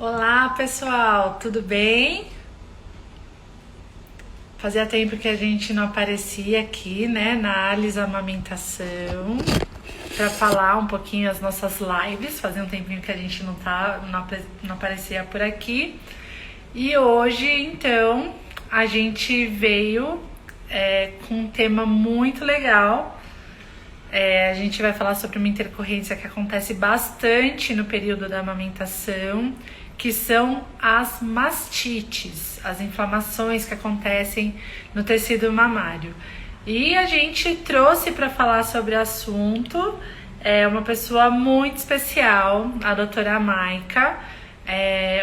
Olá, pessoal, tudo bem? Fazia tempo que a gente não aparecia aqui, né, na Alice Amamentação, para falar um pouquinho as nossas lives. Fazia um tempinho que a gente não aparecia por aqui. E hoje, então, a gente veio com um tema muito legal. A gente vai falar sobre uma intercorrência que acontece bastante no período da amamentação, que são as mastites, as inflamações que acontecem no tecido mamário. E a gente trouxe para falar sobre o assunto uma pessoa muito especial, a doutora Maica,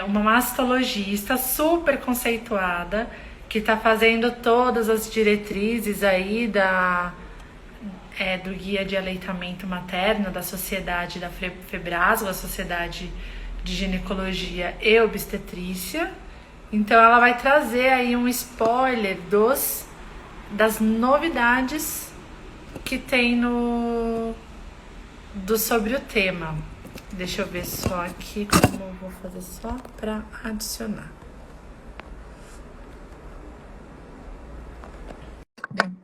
uma mastologista super conceituada, que está fazendo todas as diretrizes aí do Guia de Aleitamento Materno da Sociedade da Febraso, a Sociedade de Ginecologia e Obstetrícia. Então ela vai trazer aí um spoiler das novidades que tem sobre o tema. Deixa eu ver só aqui como eu vou fazer só para adicionar.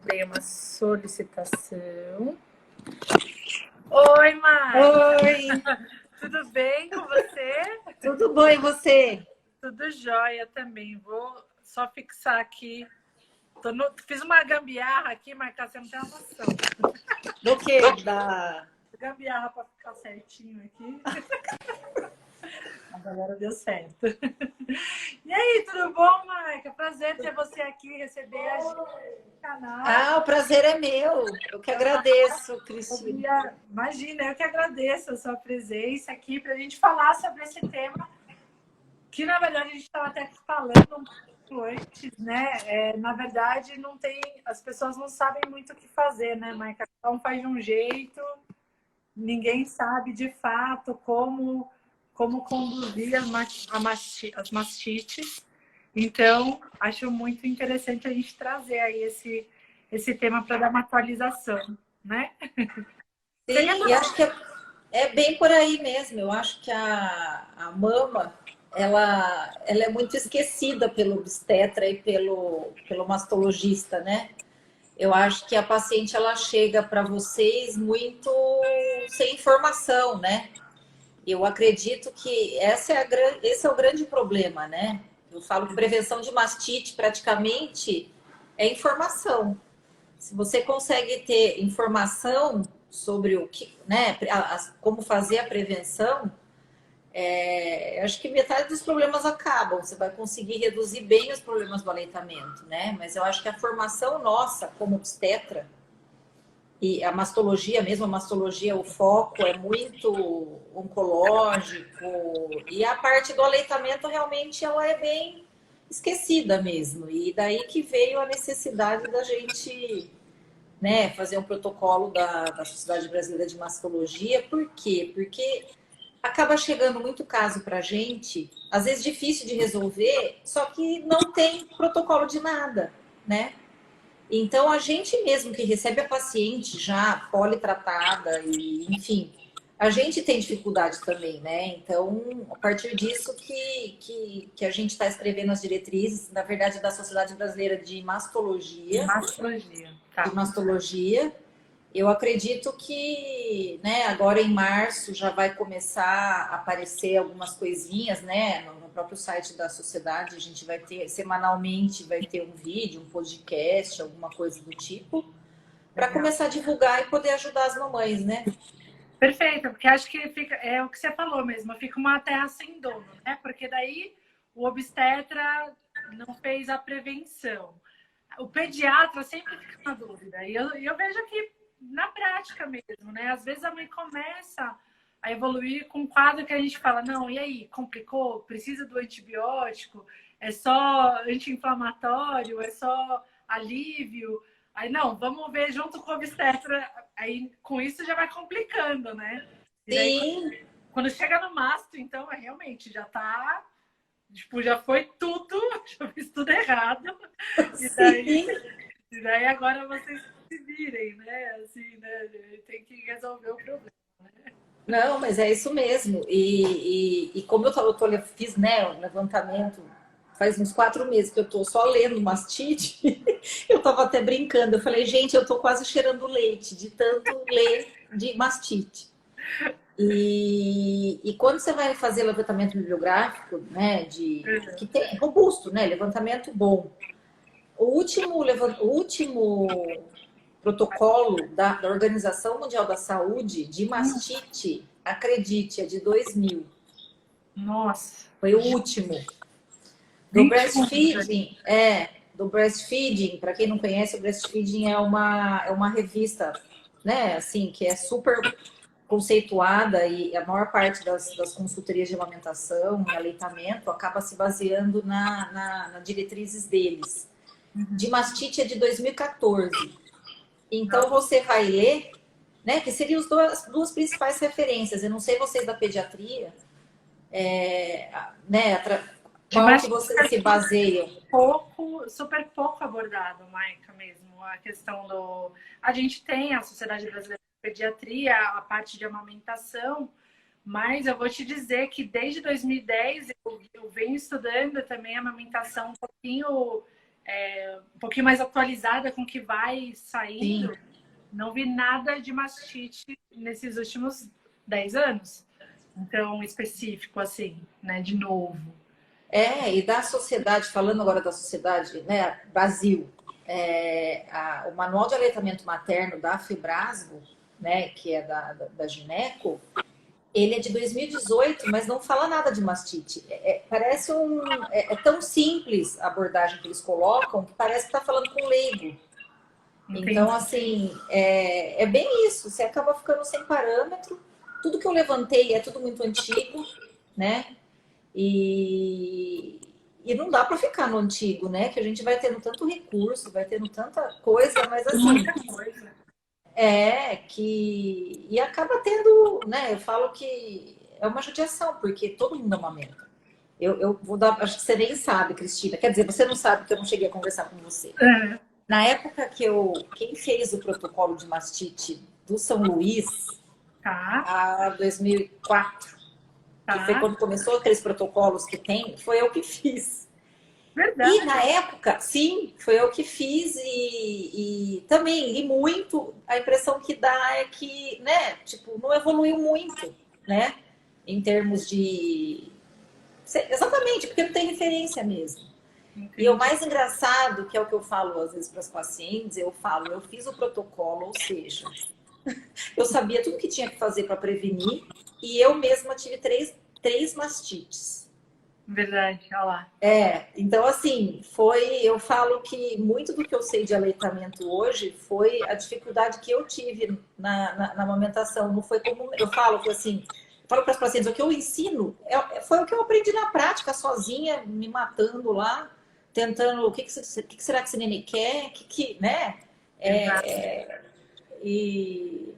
Dei uma solicitação. Oi, Mari! Oi, Tudo bem com você? tudo bom e você? Tudo jóia também. Vou só fixar aqui. Fiz uma gambiarra aqui, Marcar, você não tem uma noção. Do que? Da... Gambiarra para ficar certinho aqui. Agora deu certo. E aí, tudo bom, Maica? Prazer ter você aqui, receber a gente no canal. O prazer é meu. Eu que agradeço, Cristina. Imagina, eu que agradeço a sua presença aqui para a gente falar sobre esse tema que, na verdade, a gente estava até falando um pouco antes, né? Na verdade, não tem, as pessoas não sabem muito o que fazer, né, Maica? Cada um faz de um jeito, ninguém sabe de fato como conduzir as mastites. Então, acho muito interessante a gente trazer aí esse tema para dar uma atualização, né? Sim, e acho que é bem por aí mesmo. Eu acho que a mama, ela é muito esquecida pelo obstetra e pelo mastologista, né? Eu acho que a paciente, ela chega para vocês muito sem informação, né? Eu acredito que esse é o grande problema, né? Eu falo que prevenção de mastite praticamente é informação. Se você consegue ter informação sobre o que, né, como fazer a prevenção, acho que metade dos problemas acabam. Você vai conseguir reduzir bem os problemas do aleitamento, né? Mas eu acho que a formação nossa como obstetra e a mastologia mesmo, a mastologia, o foco é muito oncológico e a parte do aleitamento realmente ela é bem esquecida mesmo. E daí que veio a necessidade da gente, né, fazer um protocolo da Sociedade Brasileira de Mastologia. Por quê? Porque acaba chegando muito caso para a gente, às vezes difícil de resolver, só que não tem protocolo de nada, né? Então, a gente mesmo que recebe a paciente já politratada e, enfim, a gente tem dificuldade também, né? Então, a partir disso que a gente está escrevendo as diretrizes, na verdade, da Sociedade Brasileira de Mastologia, Mastologia, tá. eu acredito que, né, agora em março já vai começar a aparecer algumas coisinhas, né, no próprio site da sociedade. A gente vai ter, semanalmente, vai ter um vídeo, um podcast, alguma coisa do tipo, para começar a divulgar e poder ajudar as mamães, né? Perfeito, porque acho que fica, é o que você falou mesmo, fica uma terra sem dono, né? Porque daí o obstetra não fez a prevenção. O pediatra sempre fica na dúvida. E eu vejo aqui na prática mesmo, né? Às vezes a mãe começa a evoluir com um quadro que a gente fala, não, e aí, complicou? Precisa do antibiótico? É só anti-inflamatório? É só alívio? Aí, não, vamos ver junto com o obstetra. Aí, com isso, já vai complicando, né? E daí, Sim, quando chega no mastro, então, realmente, já tá... Tipo, já foi tudo, já fiz tudo errado. E daí, sim. e daí agora vocês se virem, né? Assim, né? Tem que resolver o problema, né? Não, mas é isso mesmo. E como fiz, né, um levantamento faz uns 4 meses que eu tô só lendo mastite, eu tava até brincando. Eu falei, gente, eu tô quase cheirando leite de tanto ler de mastite. E quando você vai fazer levantamento bibliográfico, né, que tem robusto, né, levantamento bom. O último protocolo da Organização Mundial da Saúde de mastite, acredite, é de 2000. Nossa, Foi o último. Do 21 anos. breastfeeding, do breastfeeding, para quem não conhece, o breastfeeding é uma revista, né, assim, que é super conceituada e a maior parte das consultorias de amamentação e aleitamento acaba se baseando na diretrizes deles. De mastite é de 2014. Então você vai ler, né, que seriam as duas principais referências. Eu não sei vocês da pediatria, né, De qual que baixo vocês se baseiam? super pouco abordado, Maica, mesmo. A questão do. A gente tem a Sociedade Brasileira de Pediatria, a parte de amamentação, mas eu vou te dizer que desde 2010 eu venho estudando também a amamentação um pouquinho mais atualizada com o que vai Sim. saindo. Não vi nada de mastite nesses últimos 10 anos. Então, específico, assim, né? De novo. E da sociedade, falando agora da sociedade, né, Brasil, o Manual de Aleitamento Materno da Fibrasgo, né, que é da Gineco, ele é de 2018, mas não fala nada de mastite. Parece é tão simples a abordagem que eles colocam que parece que está falando com leigo. Então, Entendi. assim, é bem isso. Você acaba ficando sem parâmetro. Tudo que eu levantei é tudo muito antigo, né? E, e não dá para ficar no antigo, né? Que a gente vai tendo tanto recurso, vai tendo tanta coisa, mas assim, Muita coisa. e acaba tendo, né? Eu falo que é uma judiação, porque todo mundo amamenta. Eu vou dar, acho que você nem sabe, Cristina. Quer dizer, você não sabe porque eu não cheguei a conversar com você. É, Na época quem fez o protocolo de mastite do São Luís, tá, a 2004, que foi tá. quando começou aqueles protocolos que tem, foi eu que fiz. E Verdade. na época, sim, foi eu que fiz e também li muito. A impressão que dá é que, né, tipo, não evoluiu muito, né, em termos de. Exatamente, porque não tem referência mesmo. E o Entendi. mais engraçado, que é o que eu falo às vezes para os pacientes, eu falo, eu fiz o protocolo, ou seja, eu sabia tudo que tinha que fazer para prevenir e eu mesma tive três mastites. Verdade, olha lá. Então assim, eu falo que muito do que eu sei de aleitamento hoje foi a dificuldade que eu tive na amamentação. Não foi como eu falo que assim, eu falo para os pacientes, o que eu ensino foi o que eu aprendi na prática, sozinha, me matando lá, tentando, que será que esse neném quer, né? Exato. E,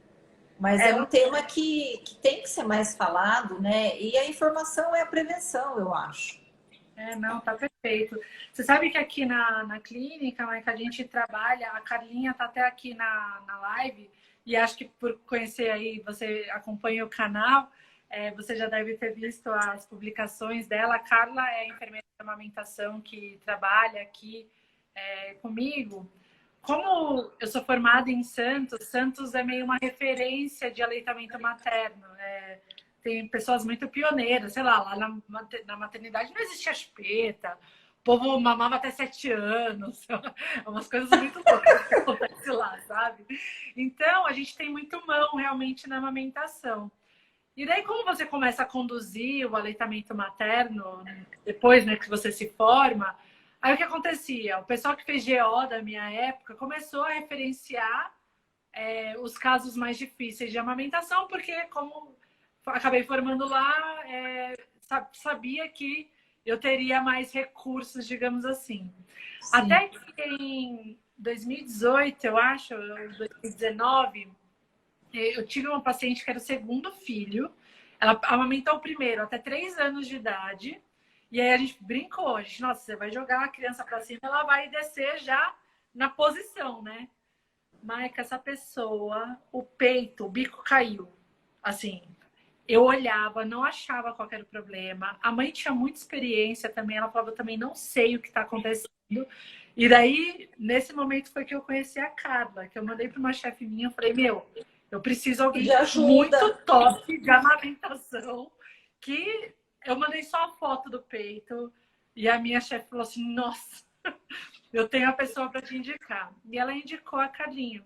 mas É, é um tema que tem que ser mais falado, né? E a informação é a prevenção, eu acho. não, tá perfeito. Você sabe que aqui na clínica, né, que a gente trabalha, a Carlinha tá até aqui na live, e acho que por conhecer aí, você acompanha o canal, você já deve ter visto as publicações dela. A Carla é enfermeira de amamentação que trabalha aqui comigo. Como eu sou formada em Santos, Santos é meio uma referência de aleitamento materno. Tem pessoas muito pioneiras, sei lá na maternidade não existia chupeta, o povo mamava até 7 anos, umas coisas muito loucas que acontecem lá, sabe? Então, a gente tem muito mão realmente na amamentação. E daí, como você começa a conduzir o aleitamento materno, depois né, que você se forma, aí o que acontecia? O pessoal que fez GO da minha época começou a referenciar os casos mais difíceis de amamentação, porque como acabei formando lá, sabia que eu teria mais recursos, digamos assim. Sim, Até que em 2018, eu acho, 2019, eu tive uma paciente que era o segundo filho. Ela amamentou o primeiro até 3 anos de idade. E aí a gente brincou. A gente, nossa, você vai jogar a criança para cima, ela vai descer já na posição, né? Maica, essa pessoa, o peito, o bico caiu. Assim, Eu olhava, não achava qual era o problema. A mãe tinha muita experiência também. Ela falava, eu também não sei o que está acontecendo. E daí, nesse momento, foi que eu conheci a Carla, que eu mandei para uma chefe minha. Eu falei, meu, eu preciso de De alguém muito ajuda. top de amamentação. Que eu mandei só a foto do peito. E a minha chefe falou assim, nossa, eu tenho a pessoa para te indicar. E ela indicou a Carlinho.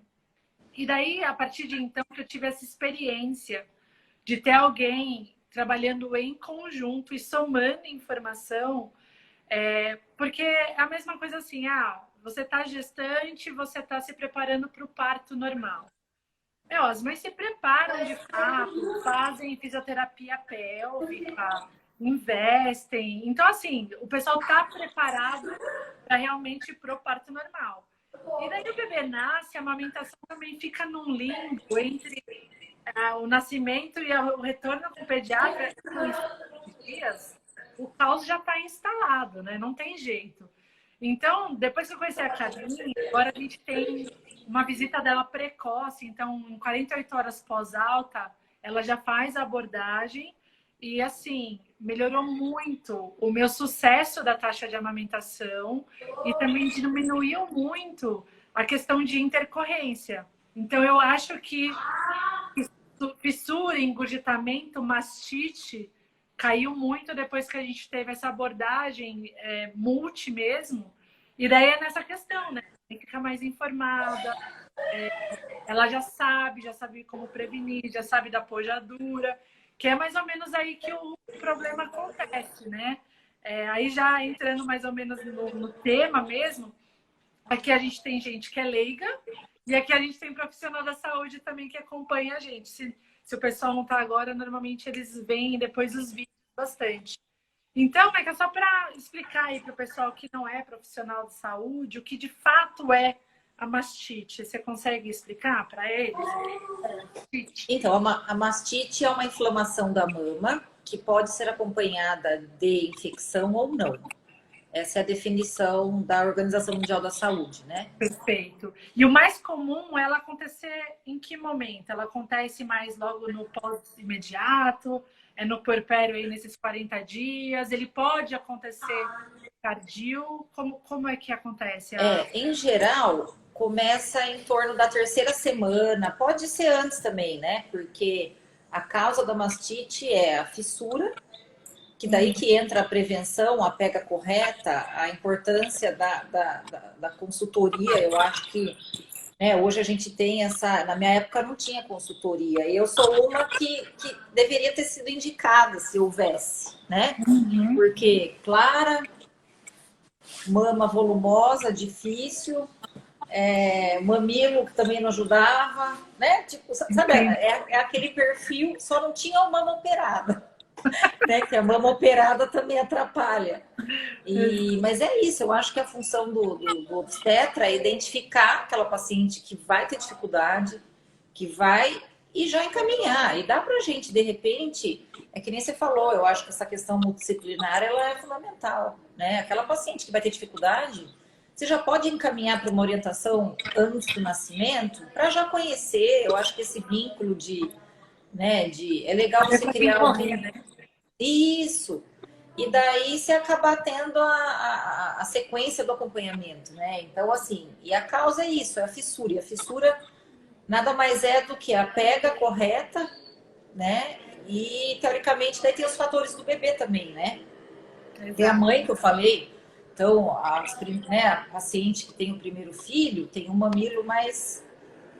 E daí, a partir de então, que eu tive essa experiência de ter alguém trabalhando em conjunto e somando informação, porque é a mesma coisa assim, você está gestante, você está se preparando para o parto normal. As mães se preparam de fato, fazem fisioterapia pélvica, investem. Então, assim, o pessoal está preparado para realmente pro parto normal. E daí o bebê nasce, a amamentação também fica num limbo entre o nascimento e o retorno com o pediatra, em dias, o caos já está instalado, né? Não tem jeito. Então, depois que eu conheci a Carlinha, agora a gente tem uma visita dela precoce. Então, em 48 horas pós-alta, ela já faz a abordagem e, assim, melhorou muito o meu sucesso da taxa de amamentação e também diminuiu muito a questão de intercorrência. Então, eu acho que fissura, engurgitamento, mastite caiu muito depois que a gente teve essa abordagem multi mesmo. E daí é nessa questão, né? Tem que ficar mais informada. Ela já sabe como prevenir, já sabe da pojadura, que é mais ou menos aí que o problema acontece, né? Aí já entrando mais ou menos no tema mesmo, aqui a gente tem gente que é leiga e aqui a gente tem profissional da saúde também que acompanha a gente. Se o pessoal não está agora, normalmente eles veem depois os vídeos bastante. Então, é só para explicar aí para o pessoal que não é profissional de saúde o que de fato é a mastite. Você consegue explicar para eles? Então, a mastite é uma inflamação da mama que pode ser acompanhada de infecção ou não. Essa é a definição da Organização Mundial da Saúde, né? Perfeito. E o mais comum é ela acontecer em que momento? Ela acontece mais logo no pós-imediato? É no puerpério aí nesses 40 dias? Ele pode acontecer tardio? Como é que acontece? Em geral, começa em torno da terceira semana, pode ser antes também, né? Porque a causa da mastite é a fissura, que daí que entra a prevenção, a pega correta, a importância da consultoria. Eu acho que hoje a gente tem essa... Na minha época não tinha consultoria. Eu sou uma que deveria ter sido indicada se houvesse, né? Porque clara, mama volumosa, difícil, mamilo que também não ajudava, né? Tipo, sabe, é aquele perfil, só não tinha a mama operada. Né, que a mama operada também atrapalha. Mas é isso, eu acho que a função do obstetra é identificar aquela paciente que vai ter dificuldade, que vai e já encaminhar. E dá pra gente, de repente, é que nem você falou, eu acho que essa questão multidisciplinar ela é fundamental. Né? Aquela paciente que vai ter dificuldade, você já pode encaminhar para uma orientação antes do nascimento, para já conhecer. Eu acho que esse vínculo é legal você criar um vínculo. Né? Isso. E daí você acabar tendo a sequência do acompanhamento, né? Então, assim, e a causa é isso, é a fissura. E a fissura nada mais é do que a pega correta, né? E, teoricamente, daí tem os fatores do bebê também, né? Exato. Tem a mãe que eu falei. Então, a paciente que tem o primeiro filho tem um mamilo mais,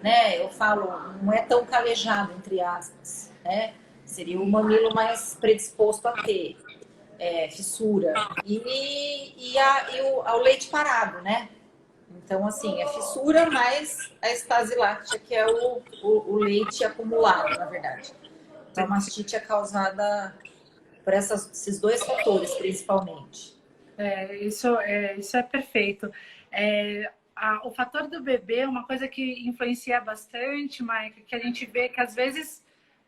né? Eu falo, não é tão calejado, entre aspas, né? Seria o mamilo mais predisposto a ter fissura. E o leite parado, né? Então, assim, é fissura mais a estase láctea, que é o leite acumulado, na verdade. Então, a mastite é causada por esses dois fatores, principalmente. Isso é perfeito. O fator do bebê é uma coisa que influencia bastante, Maica, que a gente vê que às vezes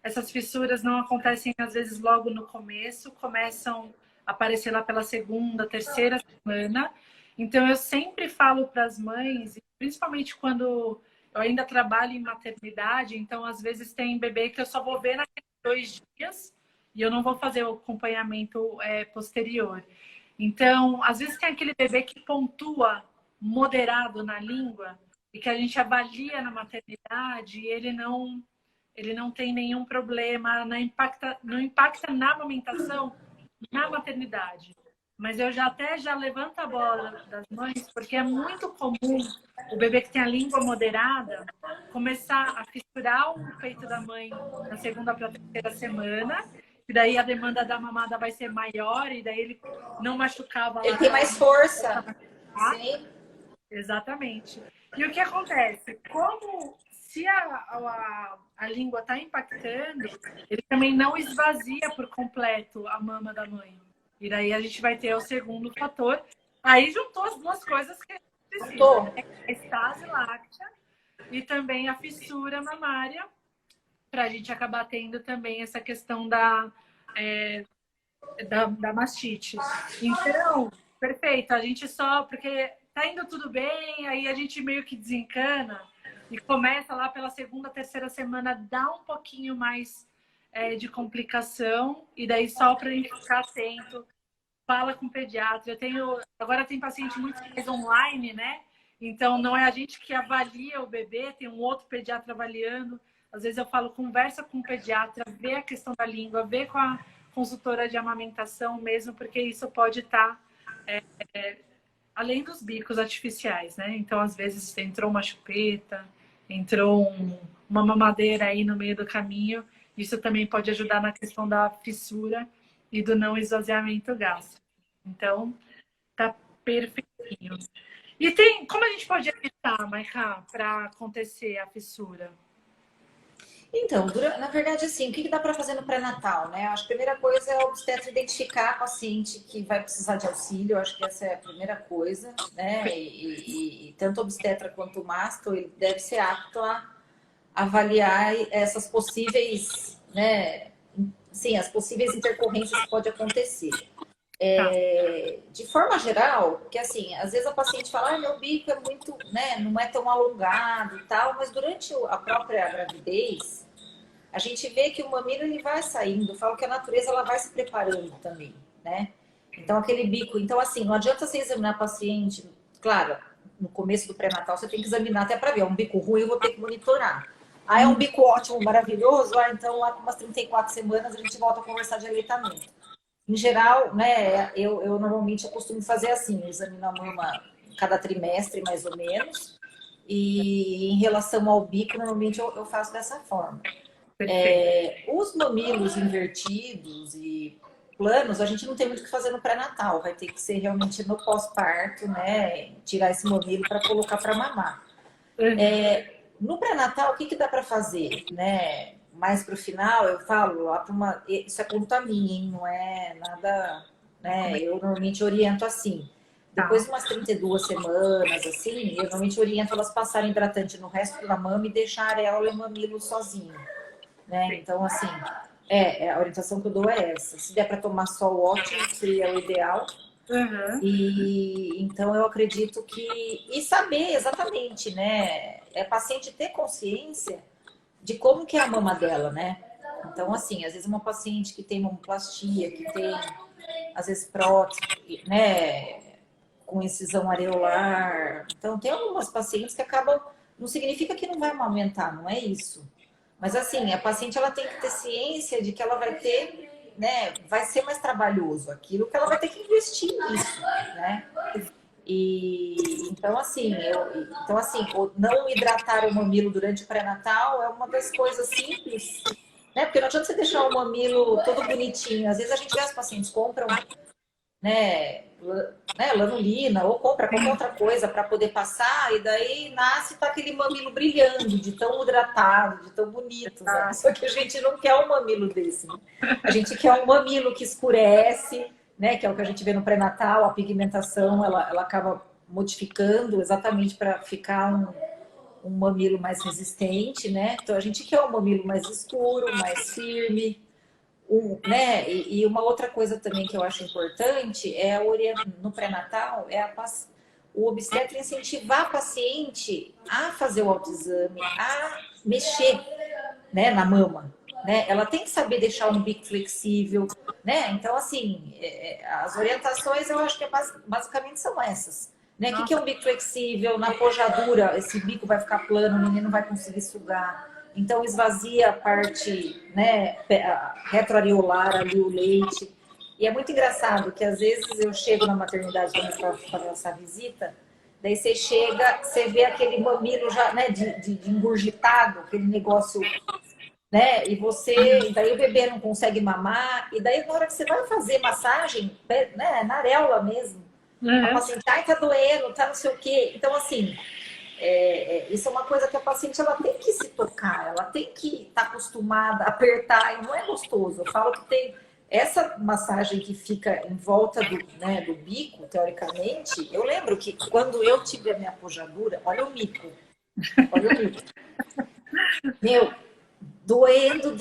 essas fissuras não acontecem, às vezes, logo no começo, começam a aparecer lá pela segunda, terceira semana. Então, eu sempre falo para as mães, principalmente quando eu ainda trabalho em maternidade, então, às vezes, tem bebê que eu só vou ver naquele 2 dias e eu não vou fazer o acompanhamento posterior. Então, às vezes tem aquele bebê que pontua moderado na língua e que a gente avalia na maternidade e ele não tem nenhum problema, não impacta na amamentação, na maternidade. Mas eu já levanto a bola das mães, porque é muito comum o bebê que tem a língua moderada começar a fissurar o peito da mãe na segunda para a terceira semana, e daí a demanda da mamada vai ser maior, e daí ele não machucava lá. Ele tem mais força. Sim. Exatamente. E o que acontece? Como se a língua está impactando, ele também não esvazia por completo a mama da mãe. E daí a gente vai ter o segundo fator. Aí juntou as duas coisas que a gente precisa, né? A estase láctea e também a fissura mamária, para a gente acabar tendo também essa questão da mastite. Então, perfeito. A gente só... Porque tá indo tudo bem, aí a gente meio que desencana e começa lá pela segunda, terceira semana, dá um pouquinho mais de complicação, e daí só para a gente ficar atento, fala com o pediatra. Agora tem paciente muito mais online, né? Então não é a gente que avalia o bebê, tem um outro pediatra avaliando. Às vezes eu falo, conversa com o pediatra, vê a questão da língua, vê com a consultora de amamentação mesmo, porque isso pode estar além dos bicos artificiais, né? Então, às vezes, entrou uma chupeta, entrou uma mamadeira aí no meio do caminho. Isso também pode ajudar na questão da fissura e do não esvaziamento gástrico. Então, tá perfeitinho. E como a gente pode evitar, Maiká, para acontecer a fissura? Então, na verdade, assim, o que dá para fazer no pré-natal, né? Acho que a primeira coisa é o obstetra identificar a paciente que vai precisar de auxílio. Acho que essa é a primeira coisa, né? E tanto o obstetra quanto o masto, ele deve ser apto a avaliar essas possíveis, né? Sim, as possíveis intercorrências que pode acontecer. De forma geral, porque assim, às vezes a paciente fala, meu bico é muito, né, não é tão alongado e tal, mas durante a própria gravidez, a gente vê que o mamilo ele vai saindo. Eu falo que a natureza ela vai se preparando também, né? Então aquele bico, então assim, não adianta você examinar a paciente, claro, no começo do pré-natal você tem que examinar até para ver, é um bico ruim, eu vou ter que monitorar. É um bico ótimo, maravilhoso, então lá com umas 34 semanas a gente volta a conversar de aleitamento. Em geral, né, eu normalmente costumo fazer assim, eu examino a mama cada trimestre, mais ou menos, e em relação ao bico, normalmente eu faço dessa forma. Os mamilos invertidos e planos, a gente não tem muito o que fazer no pré-natal, vai ter que ser realmente no pós-parto, né, tirar esse mamilo para colocar para mamar. No pré-natal, o que dá para fazer, né? Mais para o final, eu falo, isso é conta minha, hein? Não é nada, né? Eu normalmente oriento assim. Depois de umas 32 semanas, assim, eu normalmente oriento elas passarem hidratante no resto da mama e deixar a areola e o mamilo sozinho, né? Então, assim, a orientação que eu dou é essa. Se der para tomar sol, ótimo, seria o ideal. E então eu acredito que... E saber exatamente, né? É paciente ter consciência de como que é a mama dela, né? Então, assim, às vezes uma paciente que tem mamoplastia, que tem, às vezes, prótese, né? Com incisão areolar. Então, tem algumas pacientes que acabam... Não significa que não vai amamentar, não é isso. Mas, assim, a paciente, ela tem que ter ciência de que ela vai ter... Né, vai ser mais trabalhoso aquilo que ela vai ter que investir nisso, né? Então assim, não hidratar o mamilo durante o pré-natal é uma das coisas simples, né? Porque não adianta você deixar o mamilo todo bonitinho. Às vezes a gente vê as pacientes compram, né, lanolina ou compra qualquer outra coisa para poder passar e daí nasce tá aquele mamilo brilhando, de tão hidratado, de tão bonito, né? Só que a gente não quer um mamilo desse, né? A gente quer um mamilo que escurece, né? Que é o que a gente vê no pré-natal, a pigmentação ela acaba modificando exatamente para ficar um mamilo mais resistente, né? Então a gente quer um mamilo mais escuro, mais firme. Né? E uma outra coisa também que eu acho importante é no pré-natal o obstetra incentivar a paciente a fazer o autoexame, a mexer, né, na mama. né? Ela tem que saber deixar um bico flexível, né? Então, assim, as orientações eu acho que basicamente são essas. Né? O que é um bico flexível? Na pojadura, esse bico vai ficar plano, o neném não vai conseguir sugar. Então, esvazia a parte, né, retroareolar ali, o leite. E é muito engraçado que, às vezes, eu chego na maternidade para fazer essa visita, daí você chega, você vê aquele mamilo já, né, de engurgitado, aquele negócio, né? E daí o bebê não consegue mamar, e daí na hora que você vai fazer massagem, né, na areola mesmo, a paciente, ai, tá doendo, tá não sei o quê. Então, assim, isso é uma coisa que a paciente ela tem que se tocar, ela tem que estar acostumada a apertar, e não é gostoso. Eu falo que tem essa massagem que fica em volta né, do bico, teoricamente. Eu lembro que quando eu tive a minha pojadura, olha o mico, meu, doendo,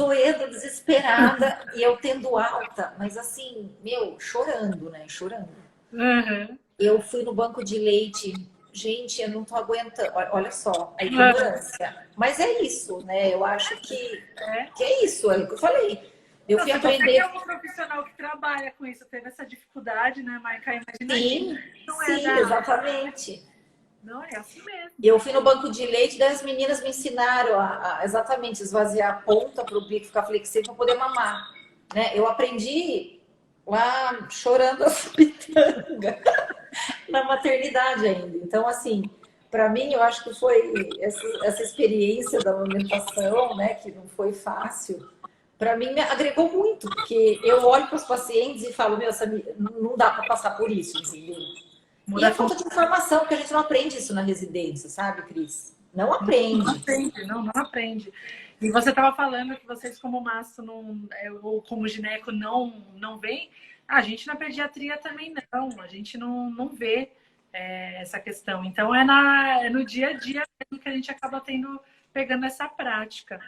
desesperada, e eu tendo alta, mas assim, meu, chorando, né? Chorando. Uhum. Eu fui no banco de leite, gente, eu não tô aguentando. Olha só, a ignorância. Mas é isso, né? Eu acho que é isso, é o que eu falei. Eu fui aprender. Você é um profissional que trabalha com isso, teve essa dificuldade, né, Maica? Sim, exatamente. Não, é assim mesmo. Eu fui no banco de leite, daí as meninas me ensinaram a exatamente esvaziar a ponta para o bico ficar flexível para poder mamar. Né? Eu aprendi lá chorando as pitangas na maternidade ainda. Então, assim, para mim, eu acho que foi essa experiência da amamentação, né, que não foi fácil, para mim me agregou muito, porque eu olho para os pacientes e falo, meu, não dá para passar por isso, entendeu? E a falta de informação, porque a gente não aprende isso na residência, sabe, Cris? Não aprende. Não aprende. E você estava falando que vocês, como mastro, ou como gineco, não veem. A gente na pediatria também não. A gente não vê essa questão. Então, é no dia a dia mesmo que a gente acaba pegando essa prática.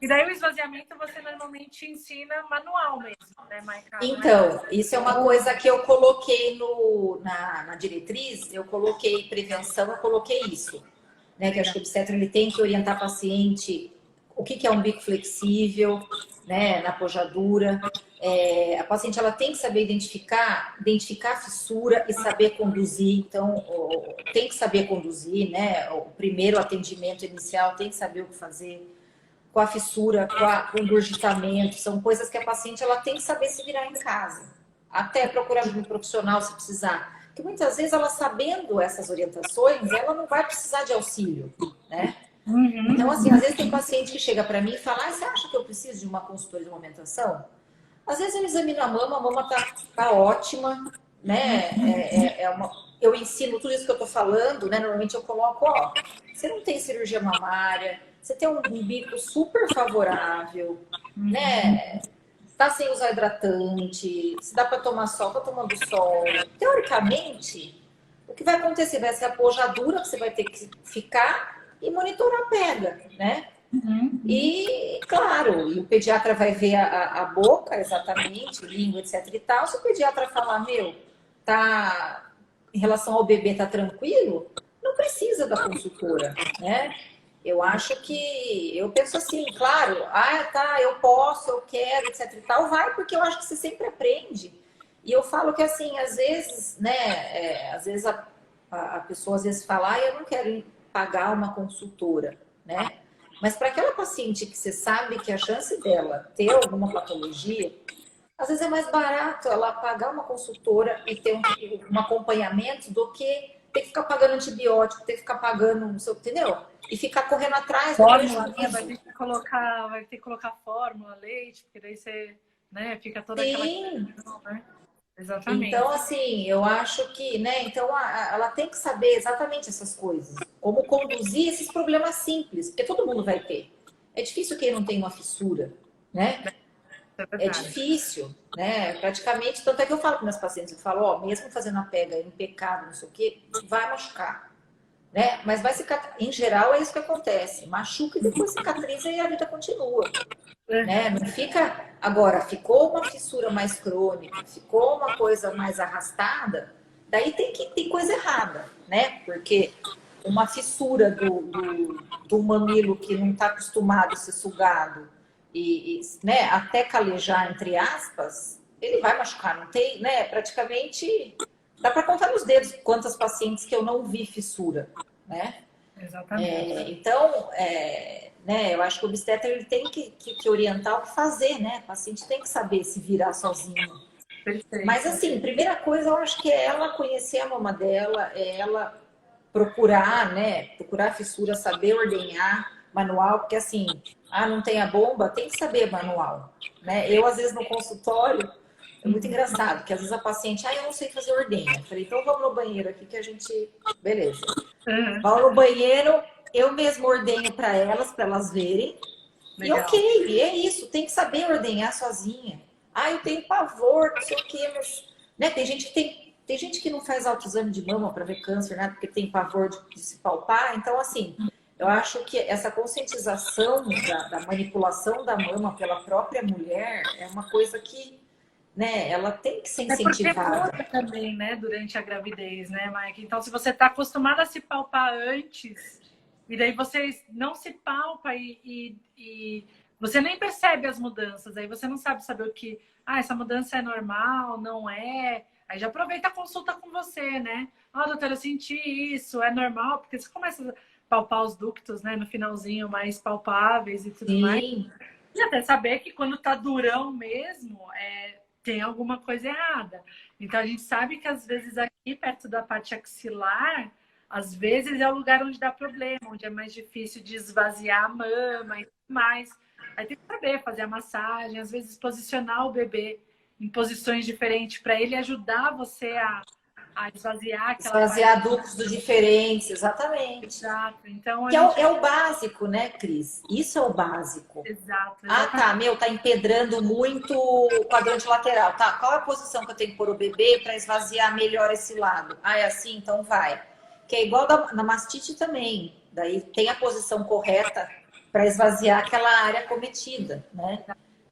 E daí o esvaziamento você normalmente ensina manual mesmo, né, Maica? Então, isso é uma coisa que eu coloquei na diretriz, eu coloquei prevenção, eu coloquei isso. Né, que acho que o obstetra ele tem que orientar a paciente o que é um bico flexível, né, na pojadura. A paciente ela tem que saber identificar a fissura e saber conduzir. Então, tem que saber conduzir, né? O primeiro atendimento inicial tem que saber o que fazer com a fissura, com o engurgitamento. São coisas que a paciente ela tem que saber se virar em casa. Até procurar ajuda profissional se precisar. Porque muitas vezes ela sabendo essas orientações, ela não vai precisar de auxílio, né? Uhum. Então, assim, às vezes tem paciente que chega para mim e fala, você acha que eu preciso de uma consultoria de amamentação? Às vezes eu examino a mama tá ótima, né? Eu ensino tudo isso que eu tô falando, né? Normalmente eu coloco, ó, você não tem cirurgia mamária, você tem um bico super favorável, né? Tá sem usar hidratante, se dá para tomar sol, tá tomando sol. Teoricamente, o que vai acontecer vai ser a pojadura que você vai ter que ficar e monitorar a pega, né? E, claro, e o pediatra vai ver a boca, exatamente, língua, etc e tal. Se o pediatra falar, meu, tá, em relação ao bebê tá tranquilo, não precisa da consultora, né? Eu acho que, eu penso assim, claro, tá, eu posso, eu quero, etc e tal, vai, porque eu acho que você sempre aprende. E eu falo que, assim, às vezes, né, às vezes a pessoa às vezes fala, eu não quero pagar uma consultora, né? Mas para aquela paciente que você sabe que a chance dela ter alguma patologia, às vezes é mais barato ela pagar uma consultora e ter um acompanhamento do que ter que ficar pagando antibiótico, ter que ficar pagando, não sei, entendeu? E ficar correndo atrás. Fórmula, né? Vai ter que colocar fórmula, leite, porque daí você, né, fica toda aquela questão, né? Exatamente. Então, assim, eu acho que, né, então ela tem que saber exatamente essas coisas. Como conduzir esses problemas simples, porque todo mundo vai ter. É difícil quem não tem uma fissura, né? É difícil, né? Praticamente, tanto é que eu falo para meus pacientes, eu falo, ó, mesmo fazendo a pega impecável, não sei o quê, vai machucar, né? Mas vai cicatrizar. Em geral, é isso que acontece. Machuca e depois cicatriza e a vida continua. Né? Não fica. Agora, ficou uma fissura mais crônica, ficou uma coisa mais arrastada, daí tem coisa errada, né? Porque uma fissura do mamilo que não está acostumado a ser sugado né, até calejar, entre aspas, ele vai machucar, não tem, né? Praticamente dá para contar nos dedos quantas pacientes que eu não vi fissura, né? Exatamente. Então, né, eu acho que o obstetra ele tem que orientar o que fazer, né? O paciente tem que saber se virar sozinho. Mas, Perfeito. assim, primeira coisa, eu acho que é ela conhecer a mama dela, é ela procurar, né? Procurar a fissura, saber ordenhar manual, porque, assim, não tem a bomba, tem que saber manual, né? Eu, às vezes, no consultório, é muito engraçado, que às vezes a paciente, eu não sei fazer ordenha. Eu falei, então vamos no banheiro aqui que a gente. Beleza. Uhum. Vão no banheiro, eu mesmo ordenho para elas verem. E Legal. ok, e é isso, tem que saber ordenhar sozinha. Eu tenho pavor, não sei o quê, mas. Né, tem gente que não faz autoexame de mama para ver câncer, né? Porque tem pavor de se palpar. Então, assim, eu acho que essa conscientização da manipulação da mama pela própria mulher é uma coisa que, né, ela tem que ser É porque incentivada. muda também, né, durante a gravidez, né, Mike? Então, se você está acostumada a se palpar antes, e daí você não se palpa e você nem percebe as mudanças, aí você não saber o que, essa mudança é normal, não é. Aí já aproveita a consulta com você, né? Doutora, eu senti isso, é normal, porque você começa a palpar os ductos, né, no finalzinho mais palpáveis e tudo mais. Sim, E até saber que quando tá durão mesmo, tem alguma coisa errada. Então a gente sabe que às vezes aqui perto da parte axilar, às vezes é o lugar onde dá problema, onde é mais difícil de esvaziar a mama e tudo mais. Aí tem que saber fazer a massagem, às vezes posicionar o bebê em posições diferentes para ele ajudar você a esvaziar aquela parte. esvaziar ductos diferentes, exatamente. Exato. Então a Que gente. é o básico, né, Cris? Isso é o básico. Exato, Tá, exatamente. tá empedrando muito o quadrante lateral. Tá, qual é a posição que eu tenho que pôr o bebê para esvaziar melhor esse lado? É assim? Então vai. Que é igual na mastite também. Daí tem a posição correta para esvaziar aquela área cometida, né?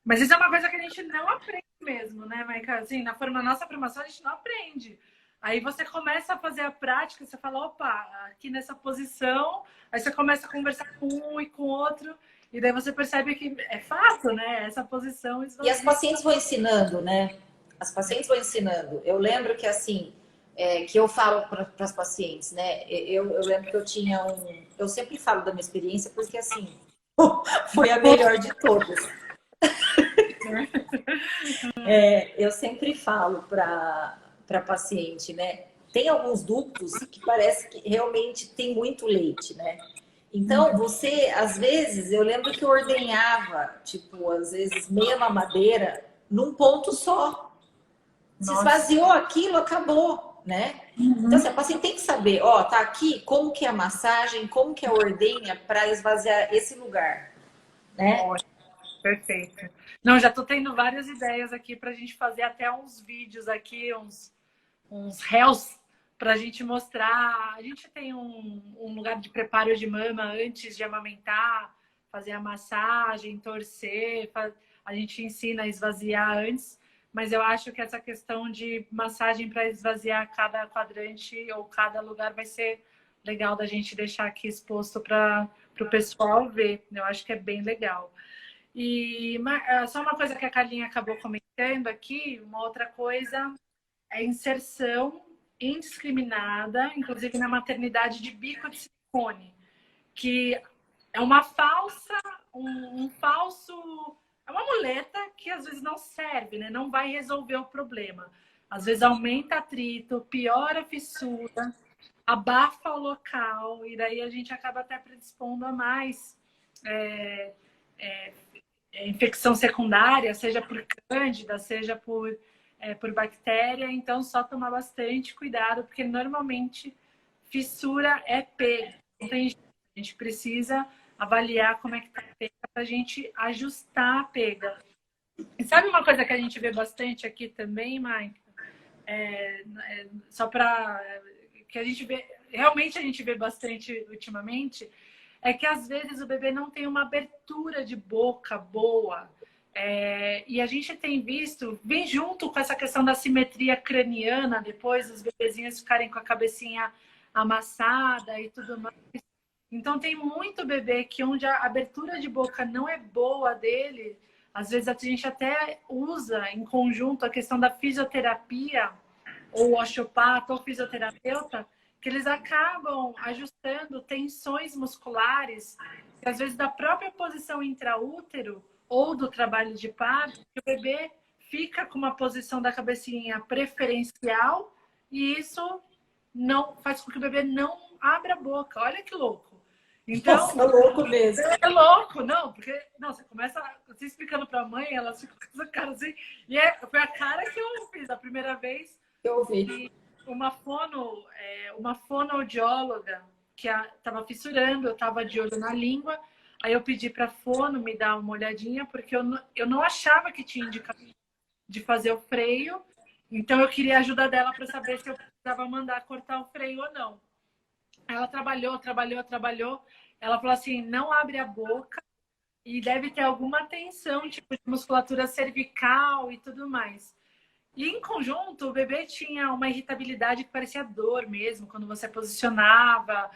Mas isso é uma coisa que a gente não aprende mesmo, né, Maica? Assim, na nossa formação a gente não aprende. Aí você começa a fazer a prática, você fala, opa, aqui nessa posição, aí você começa a conversar com um e com outro, e daí você percebe que é fácil, né? Essa posição E as esvazia. pacientes vão ensinando, né? As pacientes vão ensinando. Eu lembro que assim, que eu falo para as pacientes, né? Eu lembro que eu tinha um. Eu sempre falo da minha experiência porque assim, foi a melhor de todas. Eu sempre falo para paciente, né? Tem alguns ductos que parece que realmente tem muito leite, né? Então, você, às vezes, eu lembro que eu ordenhava, tipo, às vezes meia mamadeira num ponto só. Se Nossa. esvaziou aquilo, acabou, né? Então, assim, a paciente tem que saber, tá aqui, como que é a massagem, como que é a ordenha para esvaziar esse lugar, né? Ótimo, perfeito. Não, já tô tendo várias ideias aqui para a gente fazer até uns vídeos aqui, uns reels para a gente mostrar. A gente tem um lugar de preparo de mama antes de amamentar, fazer a massagem, torcer, a gente ensina a esvaziar antes, mas eu acho que essa questão de massagem para esvaziar cada quadrante ou cada lugar vai ser legal da gente deixar aqui exposto para o pessoal ver. Eu acho que é bem legal. E só uma coisa que a Carlinha acabou comentando aqui, uma outra coisa é inserção indiscriminada, inclusive na maternidade, de bico de silicone, que é uma falsa, um falso, é uma muleta que às vezes não serve, né? Não vai resolver o problema. Às vezes aumenta atrito, piora a fissura, abafa o local, e daí a gente acaba até predispondo a mais é, é, infecção secundária, seja por cândida, seja por bactéria. Então, só tomar bastante cuidado, porque normalmente fissura é pega. Não tem jeito. A gente precisa avaliar como é que está a pega para a gente ajustar a pega. E sabe uma coisa que a gente vê bastante aqui também, Mike? Só para que a gente vê, realmente a gente vê bastante ultimamente, é que às vezes o bebê não tem uma abertura de boca boa. E a gente tem visto, vem junto com essa questão da simetria craniana, depois os bebezinhos ficarem com a cabecinha amassada e tudo mais. Então tem muito bebê que onde a abertura de boca não é boa dele, às vezes a gente até usa em conjunto a questão da fisioterapia, ou osteopata, ou fisioterapeuta, que eles acabam ajustando tensões musculares, que às vezes da própria posição intraútero ou do trabalho de parto, que o bebê fica com uma posição da cabecinha preferencial e isso não faz com que o bebê não abra a boca. Olha que louco. Então, nossa, é louco mesmo. é louco, não, porque não, você começa você explicando para a mãe, ela fica com essa cara assim, e foi a cara que eu fiz a primeira vez. Eu ouvi. E uma fonoaudióloga que estava fissurando, eu estava de olho na língua, aí eu pedi para a fono me dar uma olhadinha, porque eu não achava que tinha indicação de fazer o freio, então eu queria a ajuda dela para saber se eu precisava mandar cortar o freio ou não. Ela trabalhou. Ela falou assim, não abre a boca e deve ter alguma tensão, tipo de musculatura cervical e tudo mais. E em conjunto, o bebê tinha uma irritabilidade que parecia dor mesmo, quando você posicionava.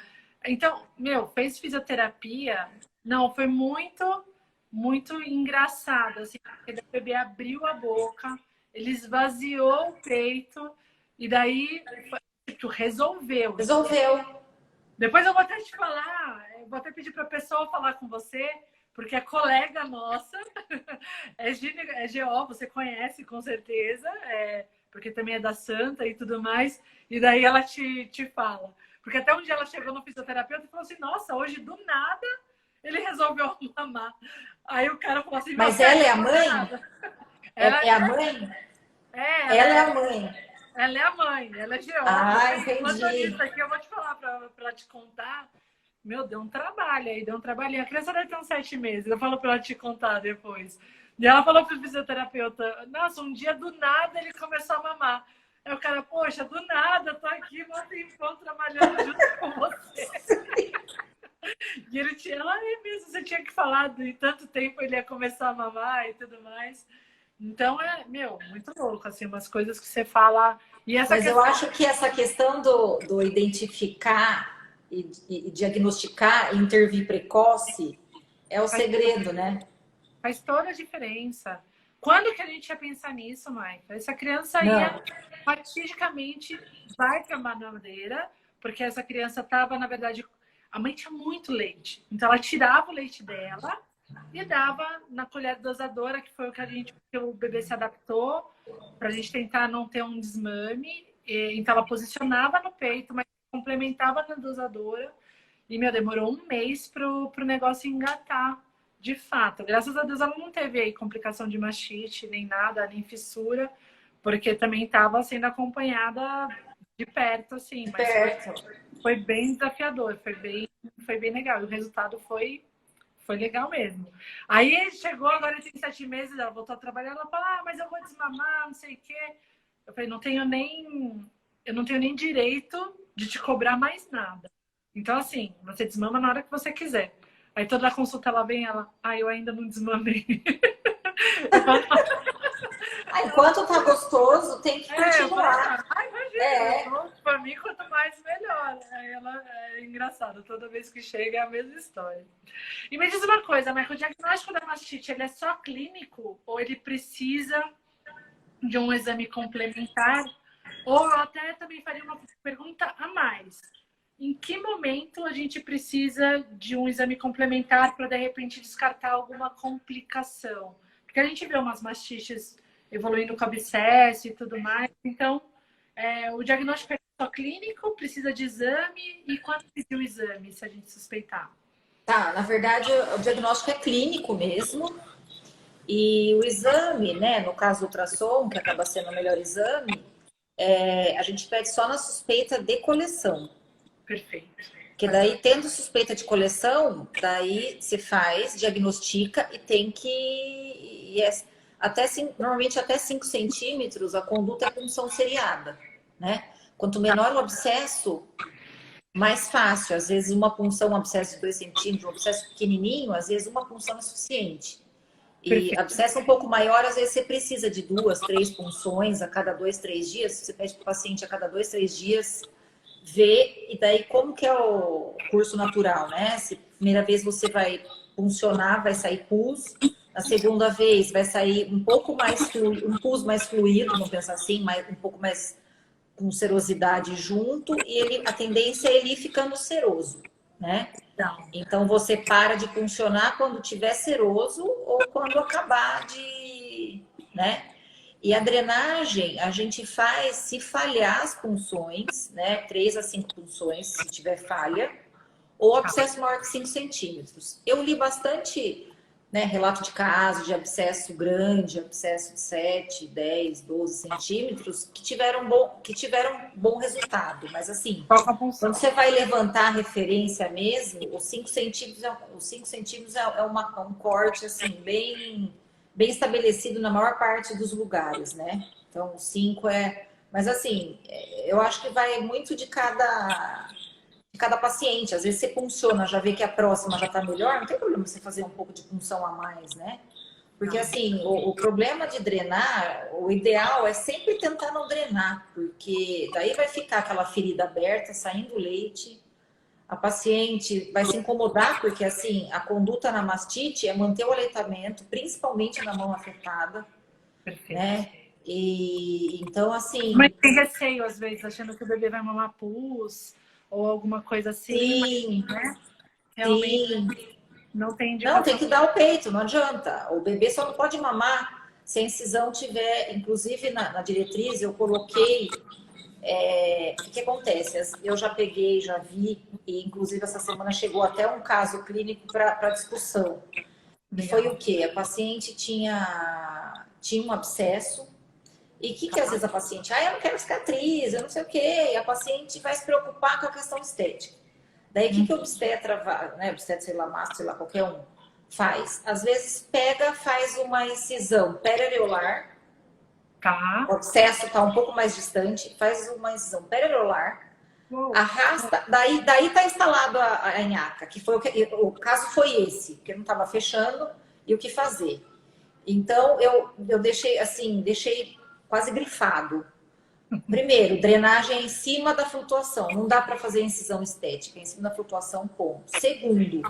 Então, fez fisioterapia. Não, foi muito, muito engraçado. Assim, porque o bebê abriu a boca, ele esvaziou o peito, e daí tipo, resolveu. Resolveu. Depois eu vou até te falar, vou até pedir para a pessoa falar com você, porque é colega nossa, é GO, você conhece com certeza, porque também é da Santa e tudo mais, e daí ela te fala. Porque até um dia ela chegou no fisioterapeuta e falou assim, nossa, hoje do nada ele resolveu mamar. Aí o cara falou assim... Mas ela é a mãe? Ela é a mãe? ela é a mãe. Ela é a mãe, ela é GO. Ah, entendi. Isso aqui eu vou te falar para te contar. Deu um trabalho aí, deu um trabalhinho. A criança deve ter uns 7 meses. Eu falo para ela te contar depois. E ela falou pro fisioterapeuta, nossa, um dia do nada ele começou a mamar. Aí o cara, poxa, do nada, tô aqui, mó tempão trabalhando junto com você. E ele tinha, mesmo, você tinha que falar de tanto tempo ele ia começar a mamar e tudo mais. Então muito louco, assim, umas coisas que você fala. E essa Mas eu acho que essa questão do identificar e diagnosticar e intervir precoce é o segredo, né? Faz toda a diferença. Quando que a gente ia pensar nisso, Maica? Essa criança Não. fatidicamente vai para a mamadeira, porque essa criança estava, na verdade, a mãe tinha muito leite. Então ela tirava o leite dela e dava na colher dosadora, que foi que o bebê se adaptou, para a gente tentar não ter um desmame. Então ela posicionava no peito, mas complementava na dosadora. E, demorou um mês pro negócio engatar, de fato. Graças a Deus ela não teve aí complicação de mastite, nem nada, nem fissura, porque também estava sendo acompanhada de perto, assim. Mas foi bem desafiador, foi bem legal. E o resultado foi legal mesmo. Aí chegou, agora tem 7 meses, ela voltou a trabalhar, ela fala, mas eu vou desmamar, não sei o quê. Eu falei, eu não tenho nem direito de te cobrar mais nada. Então, assim, você desmama na hora que você quiser. Aí toda a consulta ela vem, eu ainda não desmamei. Enquanto tá gostoso, tem que continuar. Imagina, pra mim, quanto mais, melhor. Aí ela é engraçado, toda vez que chega é a mesma história. E me diz uma coisa, Michael, o diagnóstico da mastite, ele é só clínico? Ou ele precisa de um exame complementar? Ou eu até também faria uma pergunta a mais. Em que momento a gente precisa de um exame complementar para, de repente, descartar alguma complicação? Porque a gente vê umas mastites evoluindo com abscesso e tudo mais. Então, o diagnóstico é só clínico, precisa de exame? E quando precisa o exame, se a gente suspeitar? Tá, na verdade, o diagnóstico é clínico mesmo. E o exame, né, no caso do ultrassom, que acaba sendo o melhor exame, a gente pede só na suspeita de coleção. Perfeito. Porque daí, tendo suspeita de coleção, daí se faz, diagnostica e tem que... normalmente até 5 centímetros, a conduta é punção seriada, né? Quanto menor o abscesso, mais fácil. Às vezes um abscesso de 2 centímetros, um abscesso pequenininho, às vezes uma punção é suficiente. E abscesso um pouco maior, às vezes você precisa de 2, 3 punções a cada 2, 3 dias. Você pede para o paciente a cada 2, 3 dias ver, e daí como que é o curso natural, né? Se primeira vez você vai funcionar, vai sair pus, na segunda vez vai sair um pouco mais fluido, um pus mais fluido, vamos pensar assim, um pouco mais com serosidade junto, e a tendência é ele ir ficando seroso, né? Então, Então você para de funcionar quando tiver seroso ou quando acabar de, né? E a drenagem a gente faz se falhar as punções, né? 3 a 5 punções, se tiver falha, ou abscesso maior que 5 centímetros. Eu li bastante, né, relato de casos de abscesso grande, abscesso de 7, 10, 12 centímetros, que tiveram bom resultado. Mas assim, qual a função? quando você vai levantar a referência mesmo, os 5 centímetros, um corte assim, bem estabelecido na maior parte dos lugares, né? Então, o 5 é... Mas assim, eu acho que vai muito de cada paciente. Às vezes você funciona, já vê que a próxima já está melhor, não tem problema você fazer um pouco de punção a mais, né? Porque assim, o problema de drenar, o ideal é sempre tentar não drenar, porque daí vai ficar aquela ferida aberta, saindo leite, a paciente vai se incomodar, porque assim, a conduta na mastite é manter o aleitamento, principalmente na mão afetada, Perfeito. né? E então, assim, Mas tem receio, às vezes, achando que o bebê vai mamar pus ou alguma coisa assim, sim, mas, né? Realmente sim. não tem Não, tem indicação. que dar o peito, não adianta. O bebê só não pode mamar se a incisão tiver, inclusive na diretriz, eu coloquei. O que acontece? Eu já peguei, já vi, e inclusive essa semana chegou até um caso clínico para discussão. E foi o quê? A paciente tinha um abscesso, e o que às vezes a paciente, eu não quero cicatriz, eu não sei o quê, e a paciente vai se preocupar com a questão estética. Daí o que o obstetra, né, obstetra, sei lá, mastro, sei lá, qualquer um, faz? Às vezes pega, faz uma incisão periareolar, Tá. o abscesso está um pouco mais distante, faz uma incisão periareolar, arrasta, daí está instalado a nhaca, que foi o caso foi esse, que eu não estava fechando e o que fazer. Então eu deixei quase grifado. Primeiro, drenagem em cima da flutuação. Não dá para fazer incisão estética em cima da flutuação, ponto. Segundo,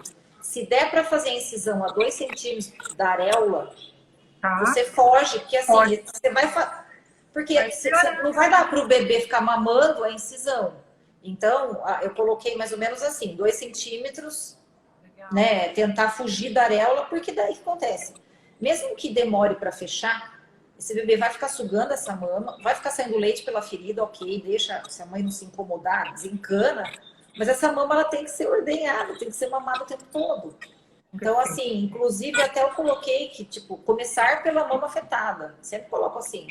se der para fazer incisão a 2 centímetros da areola, Tá. você foge, porque assim, Pode. você vai. Porque você não vai dar para o bebê ficar mamando a incisão. Então, eu coloquei mais ou menos assim, 2 centímetros, Legal. né? Tentar fugir da areola, porque daí o que acontece? Mesmo que demore para fechar, esse bebê vai ficar sugando essa mama, vai ficar saindo leite pela ferida, ok, deixa, se a mãe não se incomodar, desencana, mas essa mama ela tem que ser ordenhada, tem que ser mamada o tempo todo. Então, assim, inclusive até eu coloquei que, tipo, começar pela mama afetada. Sempre coloco assim,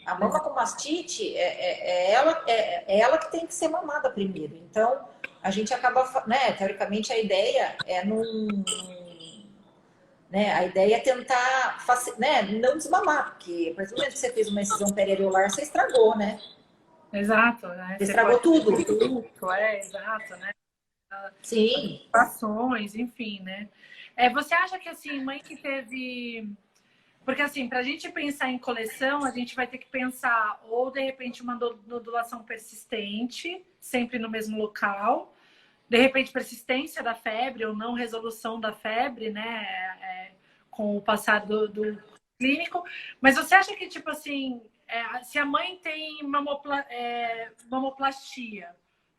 a mama com mastite é ela que tem que ser mamada primeiro. Então, a gente acaba, né, teoricamente a ideia é né, a ideia é tentar, né, não desmamar, porque a partir do momento que você fez uma incisão periareolar, você estragou, né? Exato, né? Você Você estragou pode tudo. exato, né? Sim. Ações, enfim, né? Você acha que assim, mãe que teve. Porque assim, para a gente pensar em coleção, a gente vai ter que pensar ou de repente uma nodulação persistente, sempre no mesmo local, de repente persistência da febre ou não resolução da febre, né? Com o passar do clínico. Mas você acha que, tipo assim, se a mãe tem mamoplastia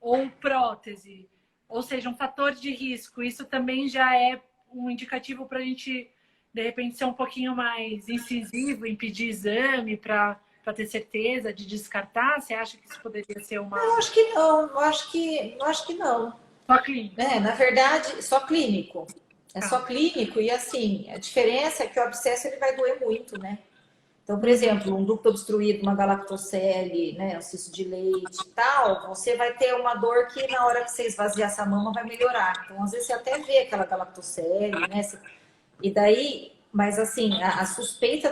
ou prótese, ou seja, um fator de risco, isso também já é um indicativo para a gente, de repente, ser um pouquinho mais incisivo, impedir exame para ter certeza de descartar? Você acha que isso poderia ser uma. Eu acho que não, eu acho que não. Só clínica? Na verdade, só clínico. É Tá. só clínico e assim, a diferença é que o abscesso ele vai doer muito, né? Então, por exemplo, um ducto obstruído, uma galactocele, né, um cisto de leite e tal, você vai ter uma dor que na hora que você esvaziar essa mama vai melhorar. Então, às vezes você até vê aquela galactocele, né? E daí, mas assim, a suspeita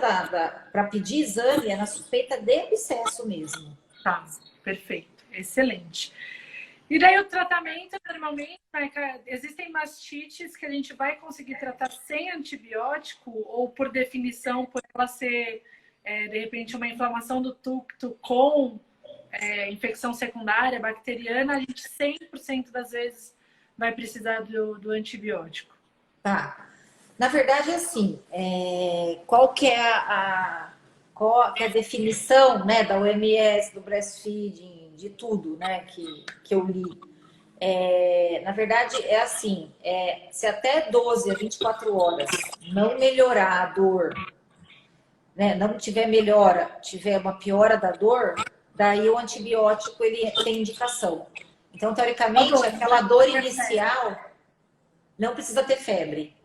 para pedir exame é na suspeita de abscesso mesmo. Tá, perfeito, excelente. E daí o tratamento, normalmente, existem mastites que a gente vai conseguir tratar sem antibiótico ou por definição, por ela ser, de repente, uma inflamação do ducto com infecção secundária, bacteriana, a gente 100% das vezes vai precisar do antibiótico. Tá. Na verdade, assim, qual que é qual que é a definição, né, da OMS, do breastfeeding, de tudo, né, que eu li? Na verdade, é assim, se até 12 a 24 horas não melhorar a dor, né, não tiver melhora, tiver uma piora da dor, daí o antibiótico ele tem indicação. Então, teoricamente, aquela dor inicial não precisa ter febre.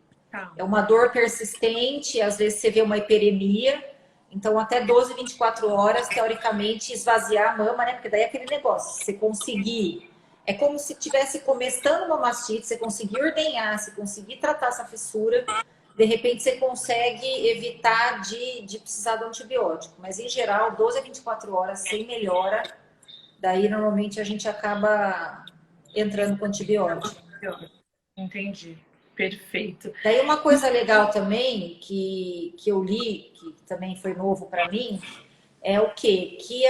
É uma dor persistente, às vezes você vê uma hiperemia, então até 12, 24 horas, teoricamente, esvaziar a mama, né? Porque daí é aquele negócio, você conseguir. É como se estivesse começando uma mastite, você conseguir ordenhar, você conseguir tratar essa fissura, de repente você consegue evitar de precisar do antibiótico. Mas em geral, 12 a 24 horas sem melhora, daí normalmente a gente acaba entrando com antibiótico. Entendi. Perfeito. Daí uma coisa legal também que eu li, que também foi novo para mim, é o quê? Que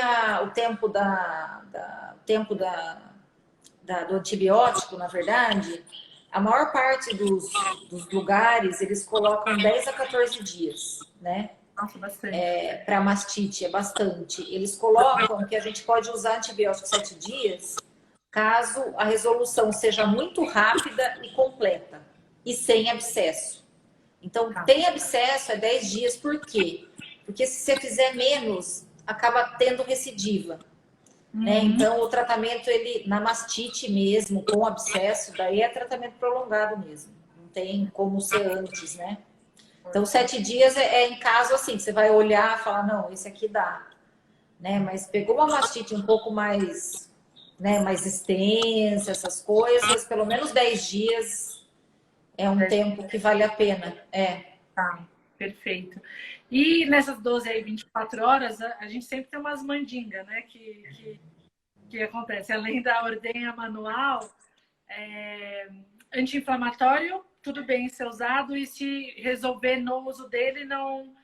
o tempo do antibiótico, na verdade, a maior parte dos lugares, eles colocam 10 a 14 dias, né? Nossa, bastante. Para mastite, é bastante. Eles colocam que a gente pode usar antibiótico 7 dias, caso a resolução seja muito rápida e completa, e sem abscesso. Então, tem abscesso, é 10 dias, por quê? Porque se você fizer menos, acaba tendo recidiva. Né? Então, o tratamento, ele na mastite mesmo, com abscesso, daí é tratamento prolongado mesmo. Não tem como ser antes, né? Então, 7 dias em caso assim, que você vai olhar e falar, não, esse aqui dá. Né? Mas pegou uma mastite um pouco mais, né, mais extensa, essas coisas, pelo menos 10 dias é um tempo que vale a pena. Tá, perfeito. E nessas 12 aí, 24 horas, a gente sempre tem umas mandingas, né? Que acontece. Além da ordenha manual, anti-inflamatório, tudo bem ser usado, e se resolver no uso dele, não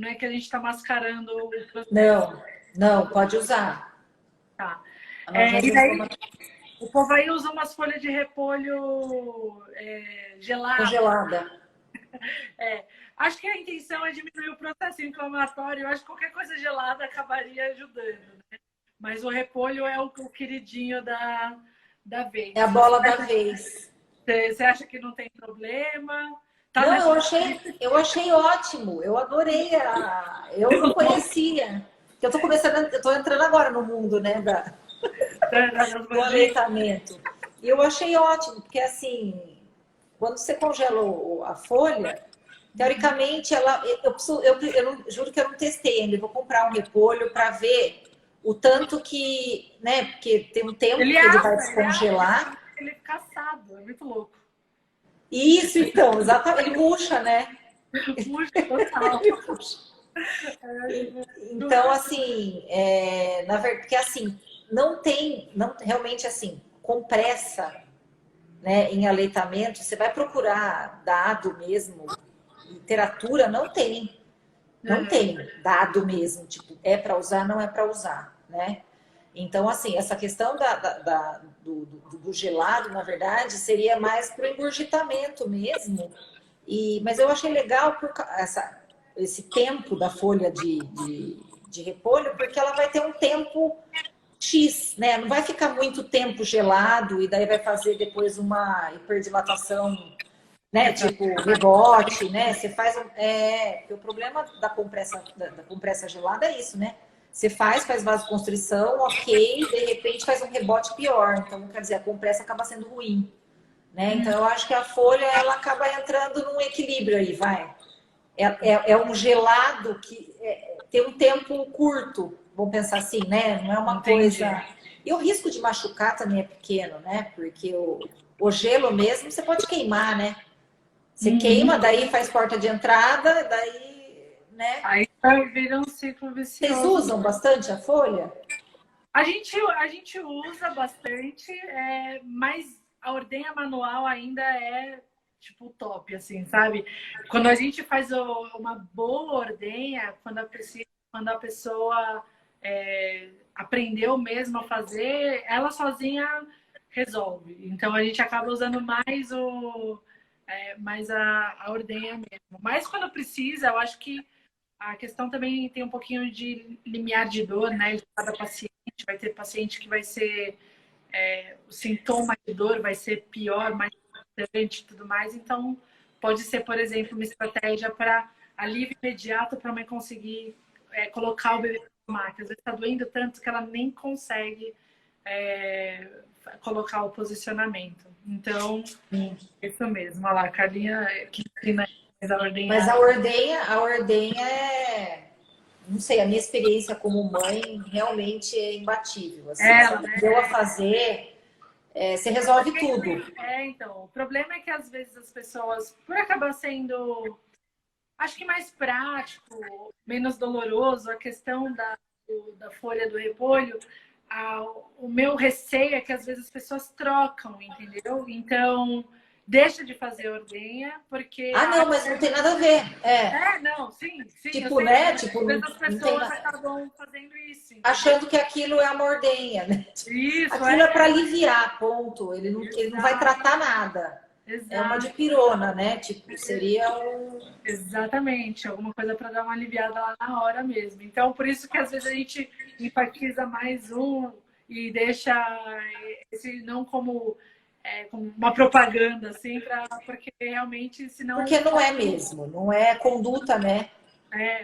é que a gente está mascarando o processo. Não, pode usar. Tá. E daí, o povo aí usa umas folhas de repolho Congelada. Acho que a intenção é diminuir o processo inflamatório. Eu acho que qualquer coisa gelada acabaria ajudando, né? Mas o repolho é o queridinho da vez. É a bola da vez. Você acha que não tem problema? Tá, não, eu achei ótimo. Eu adorei. Eu não conhecia. Eu tô entrando agora no mundo, né, do aleitamento. E eu achei ótimo, porque assim, quando você congela a folha, teoricamente, eu juro que eu não testei ainda. Eu vou comprar um repolho para ver o tanto que, né? Porque tem um tempo que ele vai descongelar. Ele fica assado, é muito louco. Isso, então, exatamente. Ele murcha, né? Murcha total. Então, assim, na verdade, porque assim, realmente assim, compressa, né, em aleitamento, você vai procurar dado mesmo, literatura não tem dado mesmo, tipo, é para usar, não é para usar, né? Então, assim, essa questão do gelado, na verdade, seria mais para o engurgitamento mesmo. Mas eu achei legal esse tempo da folha de repolho, porque ela vai ter um tempo X, né? Não vai ficar muito tempo gelado e daí vai fazer depois uma hiperdilatação, né? Tipo rebote, né? Você faz porque o problema da compressa gelada é isso, né? Você faz vasoconstrição, ok, de repente faz um rebote pior. Então, quer dizer, a compressa acaba sendo ruim, né? Então, eu acho que a folha, ela acaba entrando num equilíbrio aí, vai. É um gelado que tem um tempo curto, vamos pensar assim, né? Não é uma coisa... E o risco de machucar também é pequeno, né? Porque o gelo mesmo, você pode queimar, né? Você queima, daí faz porta de entrada, daí... Né? Aí vira um ciclo vicioso. Vocês usam bastante a folha? A gente usa bastante, mas a ordenha manual ainda é tipo top, assim, sabe? Quando a gente faz uma boa ordenha, quando a pessoa aprendeu mesmo a fazer, ela sozinha resolve. Então a gente acaba usando mais a ordenha mesmo. Mas quando precisa, eu acho que a questão também tem um pouquinho de limiar de dor, né? De cada paciente. Vai ter paciente que vai ser o sintoma de dor vai ser pior, mais importante e tudo mais. Então, pode ser, por exemplo, uma estratégia para alívio imediato para a mãe conseguir colocar o bebê na maca. Às vezes está doendo tanto que ela nem consegue colocar o posicionamento. Então, isso mesmo. Olha lá, a Carlinha que ensina a ordenhar. Mas a ordenha não sei, a minha experiência como mãe realmente é imbatível. Assim, se aprendeu a fazer, você resolve tudo. Então, o problema é que às vezes as pessoas, por acabar sendo, acho que mais prático, menos doloroso, a questão da folha do repolho, o meu receio é que às vezes as pessoas trocam, entendeu? Então, deixa de fazer ordenha, porque... não, mas não tem nada a ver. Não, sim. Tipo, né? Tipo, às vezes as pessoas acabam fazendo isso. Entendeu? Achando que aquilo é uma ordenha, né? Isso, aquilo é para aliviar, ponto. Ele não vai tratar nada. Exato. É uma dipirona, né? Tipo, seria um... Exatamente, alguma coisa para dar uma aliviada lá na hora mesmo. Então, por isso que às vezes a gente enfatiza mais e deixa esse não como uma propaganda, assim, porque realmente, senão... Porque não é mesmo, não é conduta, né?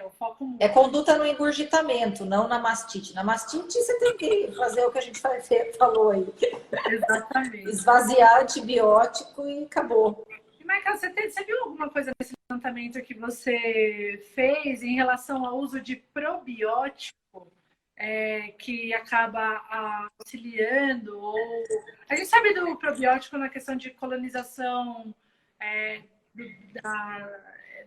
O foco muda. É conduta no engurgitamento, não na mastite. Na mastite você tem que fazer o que a gente falou aí. Exatamente. Esvaziar antibiótico e acabou. E, Michael, você viu alguma coisa nesse levantamento que você fez em relação ao uso de probiótico que acaba auxiliando? A gente sabe do probiótico na questão de colonização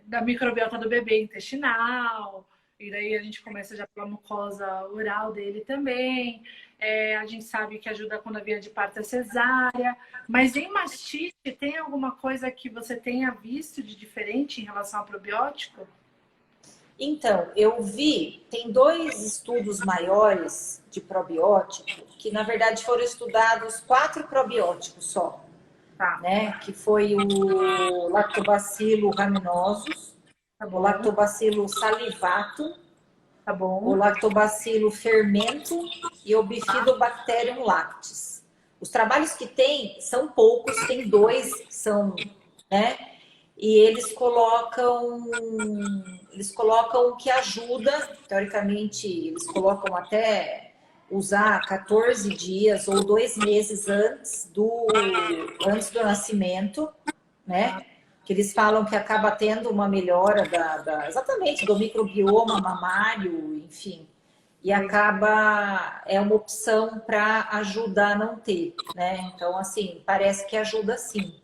da microbiota do bebê intestinal, e daí a gente começa já pela mucosa oral dele também. A gente sabe que ajuda quando a via de parto é cesárea, mas em mastite tem alguma coisa que você tenha visto de diferente em relação ao probiótico? Então, eu vi, tem 2 estudos maiores de probiótico, que na verdade foram estudados 4 probióticos só. Tá. Né? Que foi o Lactobacillus rhamnosus, o Lactobacillus salivatum, o Lactobacillus fermento e o Bifidobacterium lactis. Os trabalhos que tem são poucos, tem 2 que são, né? E eles colocam que ajuda, teoricamente, eles colocam até usar 14 dias ou 2 meses antes do nascimento, né? Que eles falam que acaba tendo uma melhora exatamente do microbioma mamário, enfim. E é uma opção para ajudar a não ter, né? Então, assim, parece que ajuda sim.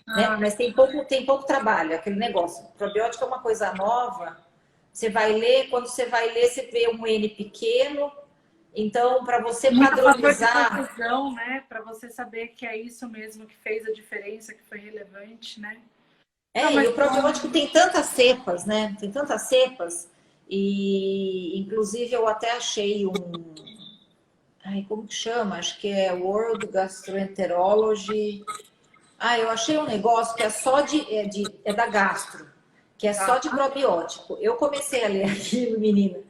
Né? Mas tem pouco trabalho, aquele negócio. Probiótico é uma coisa nova. Você vai ler, quando você vai ler, você vê um N pequeno. Então, para você padronizar... né? Para você saber que é isso mesmo que fez a diferença, que foi relevante, né? E o probiótico tem tantas cepas, né? Tem tantas cepas. E, inclusive, eu até achei como que chama? Acho que é World Gastroenterology. Eu achei um negócio que é só da gastro, que é só de probiótico. Eu comecei a ler aquilo, menina.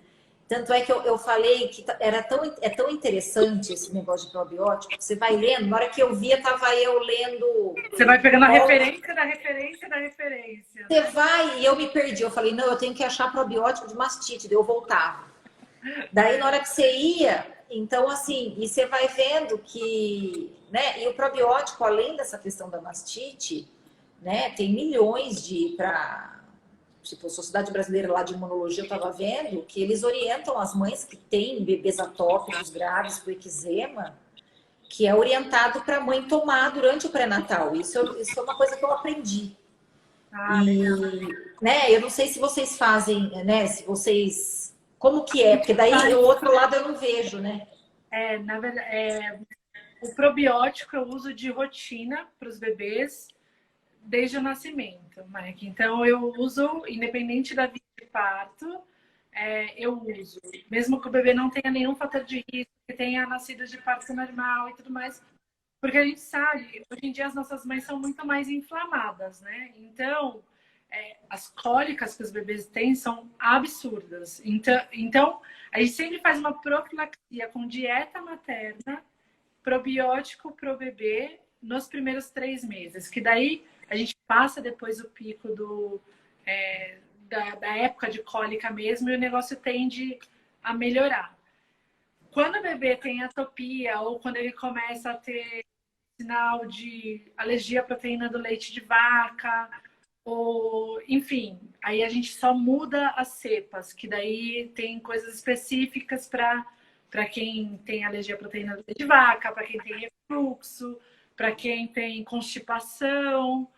Tanto é que eu falei que é tão interessante esse negócio de probiótico, que você vai lendo, na hora que eu via, tava eu lendo... Você vai pegando a referência da referência da referência. Você vai, e eu me perdi. Eu falei, não, eu tenho que achar probiótico de mastite. Daí eu voltava. Daí, na hora que você ia, então, assim, e você vai vendo que... Né? E o probiótico, além dessa questão da mastite, né, tem milhões tipo, a Sociedade Brasileira lá de Imunologia, eu estava vendo que eles orientam as mães que têm bebês atópicos graves com eczema, que é orientado para a mãe tomar durante o pré-natal. Isso é uma coisa que eu aprendi. Né, eu não sei se vocês fazem, né? Se vocês... Como que é? Porque daí o outro lado eu não vejo, né? Na verdade, o probiótico eu uso de rotina para os bebês desde o nascimento, Mike. Então, eu uso, independente da via de parto, eu uso. Mesmo que o bebê não tenha nenhum fator de risco, que tenha nascido de parto normal e tudo mais. Porque a gente sabe, hoje em dia as nossas mães são muito mais inflamadas, né? Então, as cólicas que os bebês têm são absurdas. Então, a gente sempre faz uma profilaxia com dieta materna, probiótico para o bebê nos primeiros 3 meses. Que daí a gente passa depois o pico da época de cólica mesmo e o negócio tende a melhorar. Quando o bebê tem atopia ou quando ele começa a ter sinal de alergia à proteína do leite de vaca, ou enfim, aí a gente só muda as cepas, que daí tem coisas específicas para quem tem alergia à proteína do leite de vaca, para quem tem refluxo, para quem tem constipação.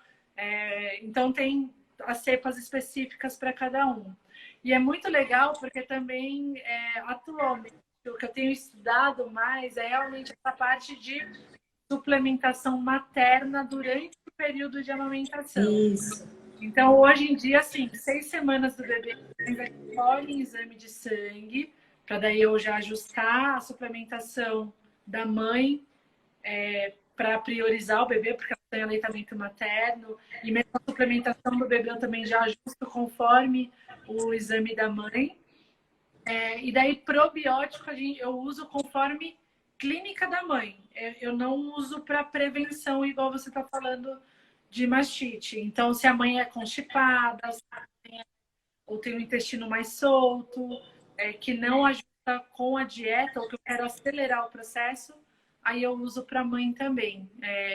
Então tem as cepas específicas para cada um. E é muito legal porque também atualmente o que eu tenho estudado mais é realmente essa parte de suplementação materna durante o período de amamentação. Isso. Então, hoje em dia, assim, 6 semanas do bebê, ainda colhe exame de sangue, para daí eu já ajustar a suplementação da mãe para priorizar o bebê, porque ela tem aleitamento materno, e mesmo a suplementação do bebê eu também já ajusto conforme o exame da mãe. E daí, probiótico, eu uso conforme clínica da mãe. Eu não uso para prevenção, igual você está falando de mastite. Então, se a mãe é constipada, ou tem o intestino mais solto, que não ajuda com a dieta, ou que eu quero acelerar o processo, aí eu uso para a mãe também.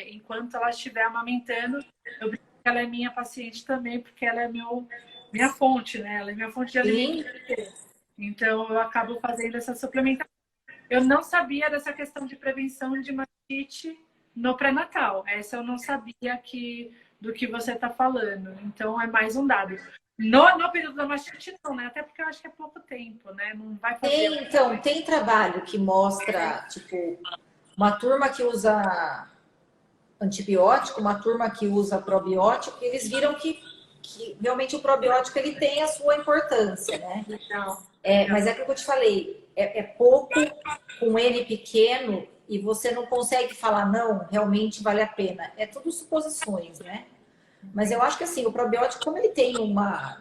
Enquanto ela estiver amamentando, eu brinco que ela é minha paciente também, porque ela é minha fonte, né? Ela é minha fonte de alimento. Então, eu acabo fazendo essa suplementação. Eu não sabia dessa questão de prevenção de mastite no pré-natal. Essa eu não sabia do que você está falando. Então, é mais um dado. No período da mastite, não, né? Até porque eu acho que é pouco tempo, né? Não vai fazer... Então, tem trabalho que mostra, tipo, uma turma que usa antibiótico, uma turma que usa probiótico, e eles viram que realmente o probiótico ele tem a sua importância, né? Mas é aquilo que eu te falei, é pouco com N pequeno e você não consegue falar, não, realmente vale a pena. É tudo suposições, né? Mas eu acho que assim, o probiótico, como ele tem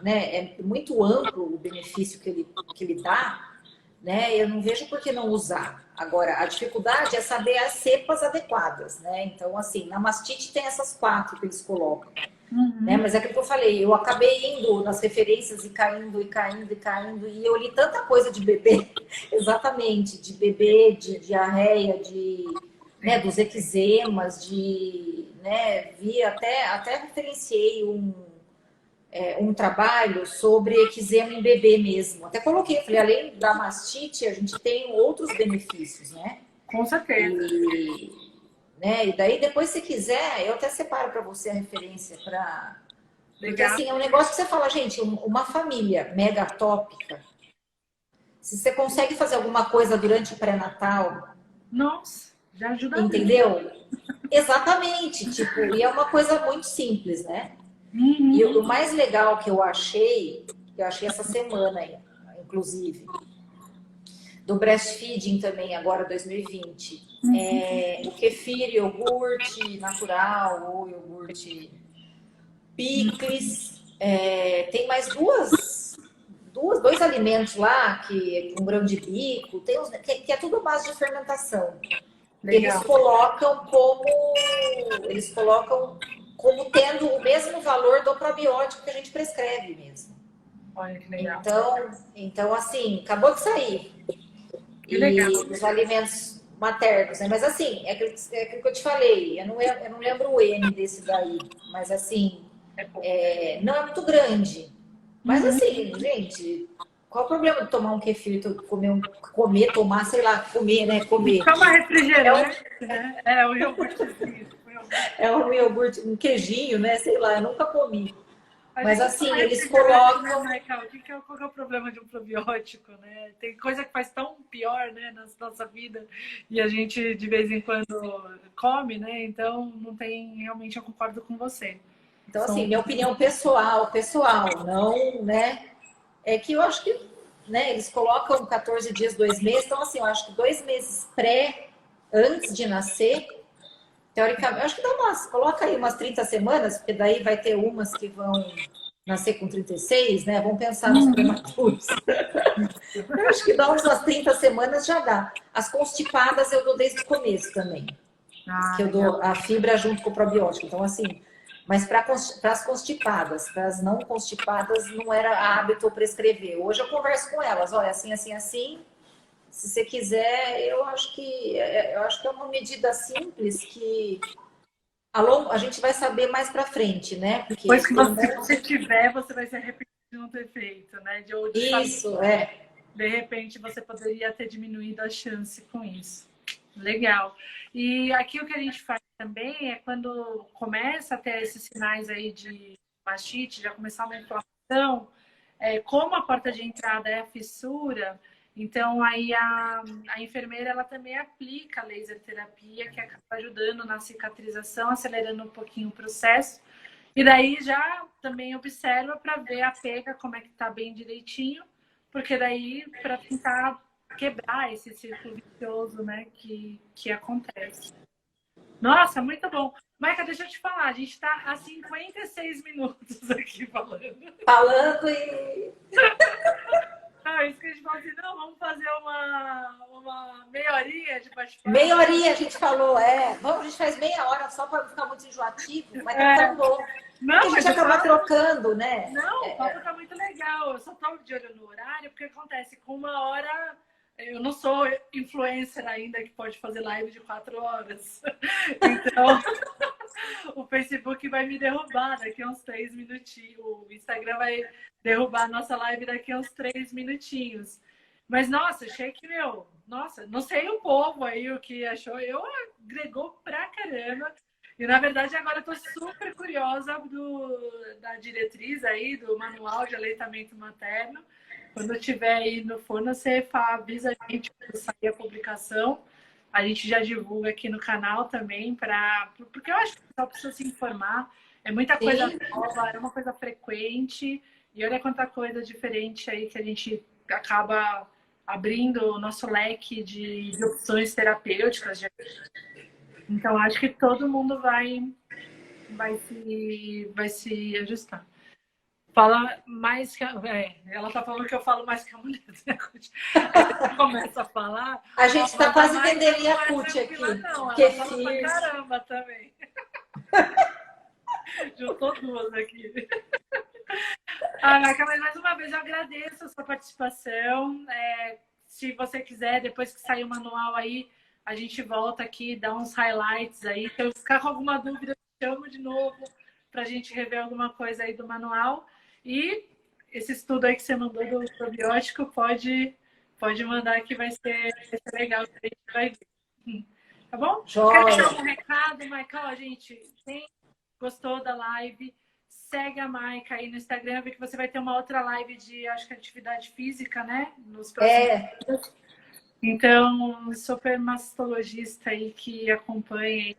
é muito amplo o benefício que ele dá, né? Eu não vejo por que não usar. Agora, a dificuldade é saber as cepas adequadas, né? Então, assim, na mastite tem essas 4 que eles colocam. Né? Mas é aquilo que eu falei, eu acabei indo nas referências e caindo, e eu li tanta coisa de bebê, exatamente, de bebê, de diarreia, né, dos eczemas, né, vi até referenciei um trabalho sobre eczema em bebê mesmo. Até coloquei, falei, além da mastite, a gente tem outros benefícios, né? Com certeza. E daí, depois, se quiser, eu até separo para você a referência para... Porque, assim, é um negócio que você fala, gente, uma família mega atópica, se você consegue fazer alguma coisa durante o pré-natal... Nossa, já ajuda muito. Entendeu? Exatamente, tipo, e é uma coisa muito simples, né? E o mais legal que eu achei essa semana, inclusive, do breastfeeding também, agora 2020, o kefir, iogurte natural ou iogurte picles. Tem mais dois alimentos lá, que um grão de bico, que é tudo base de fermentação. Legal. Eles colocam como tendo o mesmo valor do probiótico que a gente prescreve mesmo. Olha que legal. Então assim, acabou de sair. Que legal. E os alimentos maternos, né? Mas assim, é aquilo que eu te falei, eu não lembro o N desse daí, mas assim, não é muito grande. Mas assim, gente, qual o problema de tomar um kefir, tomar, sei lá, comer, né? Comer. Toma refrigerante, né? Um iogurtezinho. Um iogurte, um queijinho, né? Sei lá, eu nunca comi. Mas assim, eles colocam... colocam... Qual que é o problema de um probiótico, né? Tem coisa que faz tão pior, né, na nossa vida, e a gente, de vez em quando, come, né? Então, não tem... Realmente, eu concordo com você. Então, assim, minha opinião pessoal, não, né? É que eu acho que né? Eles colocam 14 dias, 2 meses. Então, assim, eu acho que 2 meses antes de nascer, teoricamente, eu acho que dá coloca aí umas 30 semanas, porque daí vai ter umas que vão nascer com 36, né? Vamos pensar nos prematuros. Eu acho que dá umas 30 semanas já dá. As constipadas eu dou desde o começo também. Que eu dou a fibra junto com o probiótico. Então, assim, mas para as constipadas, para as não constipadas, não era hábito prescrever. Hoje eu converso com elas, olha, assim, assim, assim. Se você quiser, eu acho que é uma medida simples que a gente vai saber mais para frente, né? Porque Pois que você tiver, você vai se arrepender de não ter feito, né? Isso, é. De repente você poderia ter diminuído a chance com isso. Legal. E aqui o que a gente faz também é quando começa a ter esses sinais aí de mastite, já começar uma inflamação, como a porta de entrada é a fissura, então aí a enfermeira ela também aplica a laser terapia, que acaba ajudando na cicatrização, acelerando um pouquinho o processo. E daí já também observa para ver a pega, como é que tá bem direitinho, porque daí para tentar quebrar esse círculo vicioso, né, que acontece. Nossa, muito bom. Maica, deixa eu te falar, a gente está há 56 minutos aqui falando. Falando e... Isso que a gente falou assim, não, vamos fazer uma meia horinha de bate-papo. Meia horinha a gente falou, Vamos, a gente faz meia hora só para não ficar muito enjoativo, mas tá tão bom. Não, a gente acaba trocando, né? Não, o papo tá muito legal. Eu só tô de olho no horário, porque acontece, com 1 hora... Eu não sou influencer ainda que pode fazer live de 4 horas. Então, o Facebook vai me derrubar daqui a uns 3 minutinhos. O Instagram vai derrubar a nossa live daqui a uns 3 minutinhos. Mas, nossa, achei que, nossa, não sei o povo aí o que achou. Eu agregou pra caramba. E, na verdade, agora eu tô super curiosa da diretriz aí, do manual de aleitamento materno. Quando eu estiver aí no forno, você avisa a gente quando sair a publicação. A gente já divulga aqui no canal também, porque eu acho que o pessoal precisa se informar. É muita coisa nova, é uma coisa frequente. E olha quanta coisa diferente aí que a gente acaba abrindo o nosso leque de opções terapêuticas. Então, acho que todo mundo vai se ajustar. Fala mais que ela tá falando que eu falo mais que a mulher, né? Ela começa a falar. A gente tá quase vendendo Yakult aqui. Não, ela fala pra caramba também. Juntou 2 aqui. Maica, mas mais uma vez eu agradeço a sua participação. Se você quiser, depois que sair o manual aí, a gente volta aqui, dá uns highlights aí. Se eu ficar com alguma dúvida, eu chamo de novo pra gente rever alguma coisa aí do manual. E esse estudo aí que você mandou do probiótico, pode mandar que vai ser legal, que a gente vai ver. Tá bom? Joia. Quero dar um recado, Maica. Gente, quem gostou da live, segue a Maica aí no Instagram, porque você vai ter uma outra live de, acho que atividade física, né? Nos próximos dias. Então, super mastologista aí que acompanha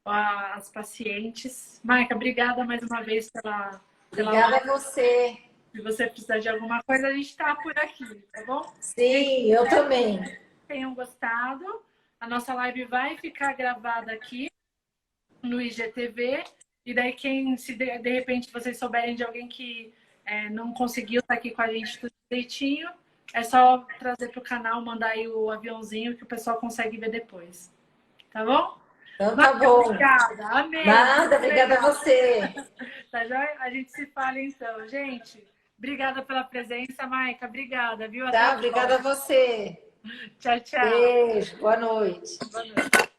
as pacientes. Maica, obrigada mais uma vez pela Obrigada a você. Se você precisar de alguma coisa, a gente está por aqui, tá bom? Sim, eu também. Tenham gostado. A nossa live vai ficar gravada aqui no IGTV. E daí, se de repente vocês souberem de alguém que não conseguiu estar aqui com a gente tudo direitinho, é só trazer para o canal, mandar aí o aviãozinho que o pessoal consegue ver depois. Tá bom? Então tá bom. Obrigada, amei. Nada, obrigada a você. Tá joia? A gente se fala então, gente. Obrigada pela presença, Maica. Obrigada, viu? Tá, obrigada a você. Tchau, tchau. Beijo, boa noite. Boa noite.